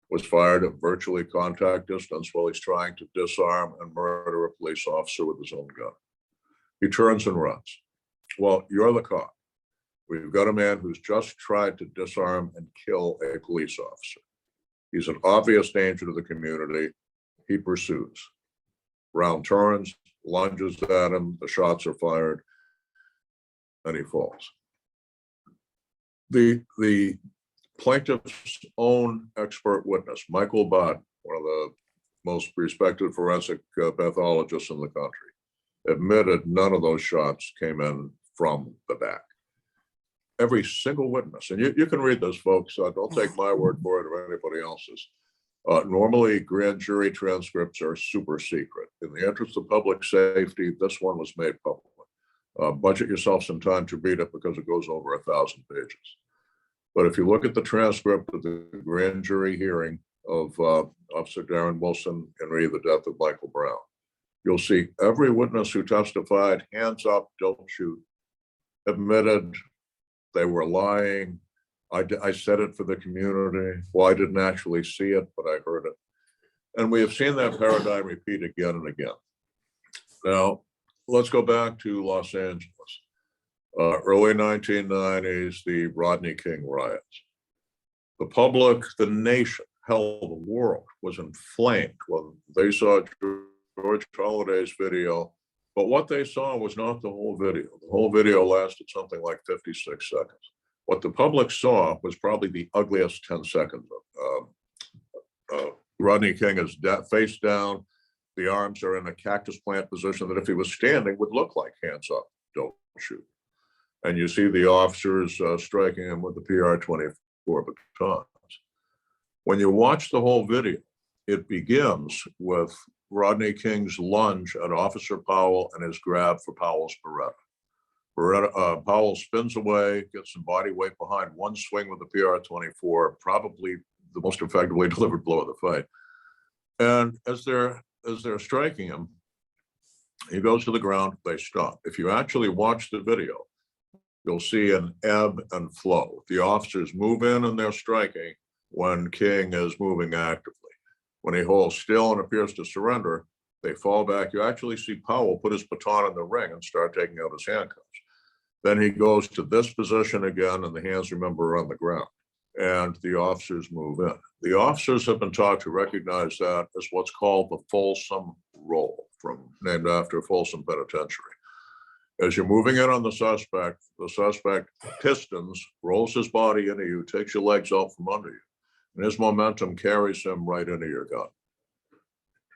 was fired at virtually contact distance while he's trying to disarm and murder a police officer with his own gun. He turns and runs. Well, you're the cop. We've got a man who's just tried to disarm and kill a police officer. He's an obvious danger to the community. He pursues. Brown turns, lunges at him, the shots are fired, and he falls. The plaintiff's own expert witness, Michael Budd, one of the most respected forensic pathologists in the country, admitted none of those shots came in from the back. Every single witness, and you can read this, folks, don't take my word for it or anybody else's. Normally, grand jury transcripts are super secret. In the interest of public safety, this one was made public. Budget yourself some time to read it because it goes over 1,000 pages. But if you look at the transcript of the grand jury hearing of Officer Darren Wilson and the death of Michael Brown, you'll see every witness who testified, hands up, don't shoot, admitted they were lying. I said it for the community. Well, I didn't actually see it, but I heard it. And we have seen that paradigm repeat again and again. Now, let's go back to Los Angeles. Early 1990s, the Rodney King riots. The public, the nation, hell, the world was inflamed when they saw George Holliday's video. But what they saw was not the whole video. The whole video lasted something like 56 seconds. What the public saw was probably the ugliest 10 seconds. Rodney King is face down. The arms are in a cactus plant position that if he was standing would look like hands up, don't shoot. And you see the officers striking him with the PR-24 batons. When you watch the whole video, it begins with Rodney King's lunge at Officer Powell and his grab for Powell's Beretta. Powell spins away, gets some body weight behind one swing with the PR-24, probably the most effectively delivered blow of the fight. And as they're striking him, he goes to the ground, they stop. If you actually watch the video, you'll see an ebb and flow. The officers move in and they're striking when King is moving actively. When he holds still and appears to surrender, they fall back. You actually see Powell put his baton in the ring and start taking out his handcuffs. Then he goes to this position again, and the hands, remember, are on the ground. And the officers move in. The officers have been taught to recognize that as what's called the Folsom roll, named after Folsom Penitentiary. As you're moving in on the suspect pistons, rolls his body into you, takes your legs out from under you, and his momentum carries him right into your gun.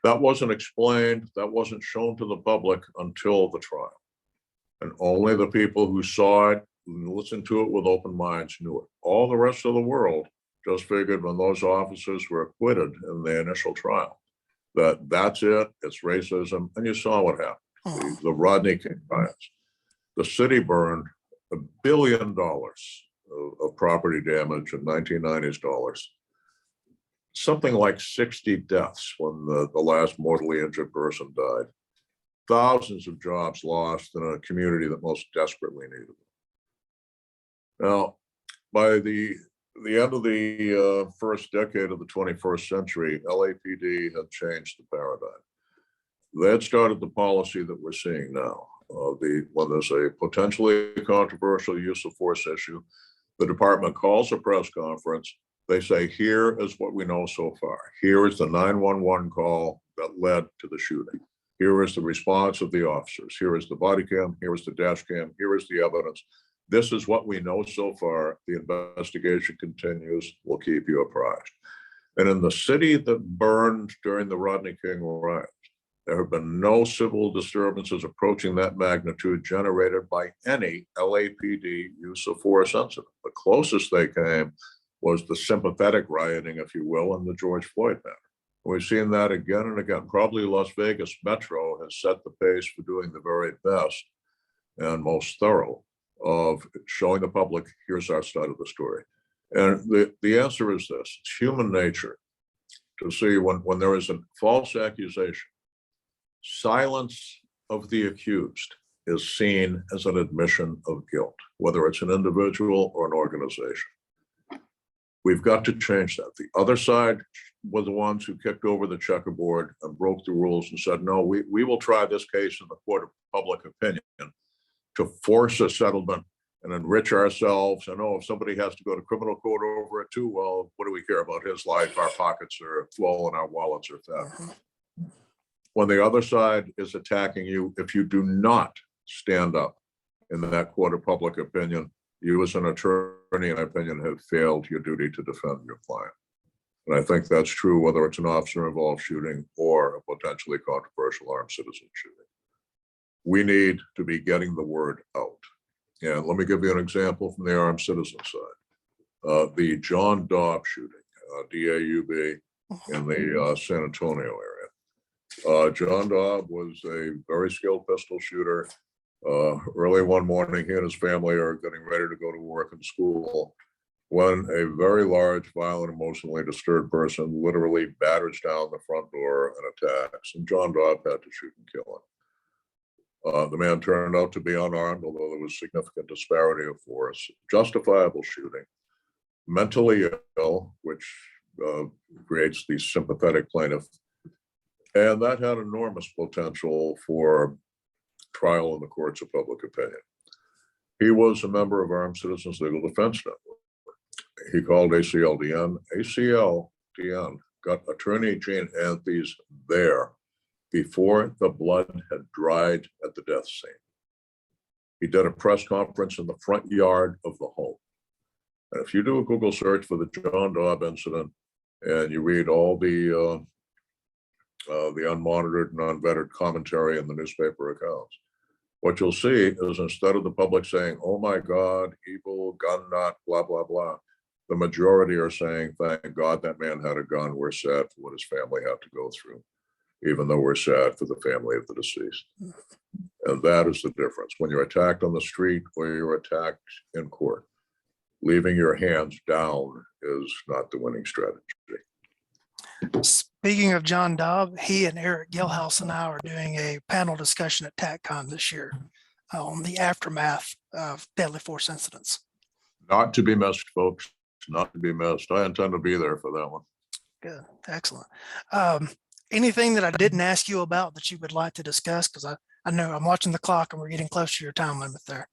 That wasn't explained, that wasn't shown to the public until the trial. And only the people who saw it listened to it with open minds, knew it. All the rest of the world just figured when those officers were acquitted in the initial trial, that's it, it's racism, and you saw what happened. The Rodney King riots. The city burned $1 billion of property damage in 1990s dollars. Something like 60 deaths when the last mortally injured person died. Thousands of jobs lost in a community that most desperately needed them. Now, by the end of the first decade of the 21st century, LAPD had changed the paradigm. They had started the policy that we're seeing now. When there's a potentially controversial use of force issue, the department calls a press conference. They say, here is what we know so far. Here is the 911 call that led to the shooting. Here is the response of the officers. Here is the body cam. Here is the dash cam. Here is the evidence. This is what we know so far. The investigation continues. We'll keep you apprised. And in the city that burned during the Rodney King riots, there have been no civil disturbances approaching that magnitude generated by any LAPD use of force incident. The closest they came was the sympathetic rioting, if you will, in the George Floyd matter. We've seen that again and again. Probably Las Vegas Metro has set the pace for doing the very best and most thorough of showing the public, here's our side of the story. And the answer is this: it's human nature to see when there is a false accusation, silence of the accused is seen as an admission of guilt, whether it's an individual or an organization. We've got to change that. The other side were the ones who kicked over the checkerboard and broke the rules and said, no, we will try this case in the court of public opinion to force a settlement and enrich ourselves. And if somebody has to go to criminal court over it too, well, what do we care about his life? Our pockets are full and our wallets are fat. When the other side is attacking you, if you do not stand up in that court of public opinion, you as an attorney, in my opinion, have failed your duty to defend your client. And I think that's true whether it's an officer-involved shooting or a potentially controversial armed citizen shooting. We need to be getting the word out. And let me give you an example from the armed citizen side. The John Dobb shooting, D-A-U-B, in the San Antonio area. John Dobb was a very skilled pistol shooter. Early one morning, he and his family are getting ready to go to work and school when a very large, violent, emotionally disturbed person literally batters down the front door and attacks. And John Dobb had to shoot and kill him. The man turned out to be unarmed, although there was significant disparity of force. Justifiable shooting. Mentally ill, which creates the sympathetic plaintiff. And that had enormous potential for trial in the courts of public opinion. He was a member of Armed Citizens Legal Defense Network. He called ACLDN. ACLDN got attorney Gene Anthes there before the blood had dried at the death scene. He did a press conference in the front yard of the home. And if you do a Google search for the John Dobb incident and you read all the unmonitored and unvetted commentary in the newspaper accounts, what you'll see is instead of the public saying, oh my God, evil, gun nut, blah, blah, blah, the majority are saying, thank God that man had a gun. We're sad for what his family had to go through, even though we're sad for the family of the deceased. And that is the difference. When you're attacked on the street or you're attacked in court, leaving your hands down is not the winning strategy. Speaking of John Dobb, he and Eric Gilhouse and I are doing a panel discussion at TACCON this year on the aftermath of deadly force incidents. Not to be missed, folks. Not to be missed. I intend to be there for that one. Good. Excellent. Anything that I didn't ask you about that you would like to discuss? Because I know I'm watching the clock and we're getting close to your time limit there.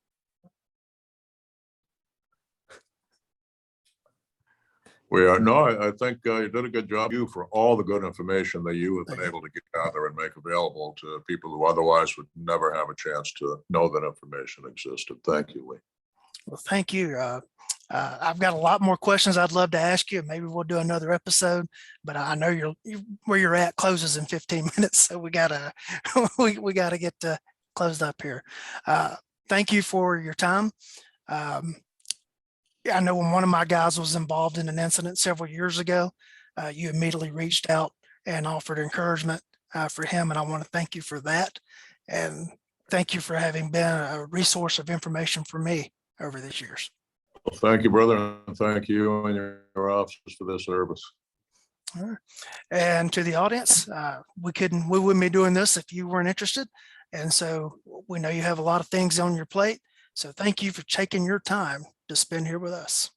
We are. No, I think you did a good job. You for all the good information that you have been able to gather and make available to people who otherwise would never have a chance to know that information existed. Thank you, Lee. Well, thank you. I've got a lot more questions I'd love to ask you. Maybe we'll do another episode, but I know where you're at closes in 15 minutes, so we gotta we gotta get closed up here. Thank you for your time. Yeah, I know when one of my guys was involved in an incident several years ago, you immediately reached out and offered encouragement for him, and I want to thank you for that. And thank you for having been a resource of information for me over these years. Well, thank you, brother, and thank you and your officers for this service. All right. And to the audience, we wouldn't be doing this if you weren't interested. And so we know you have a lot of things on your plate. So thank you for taking your time to spend here with us.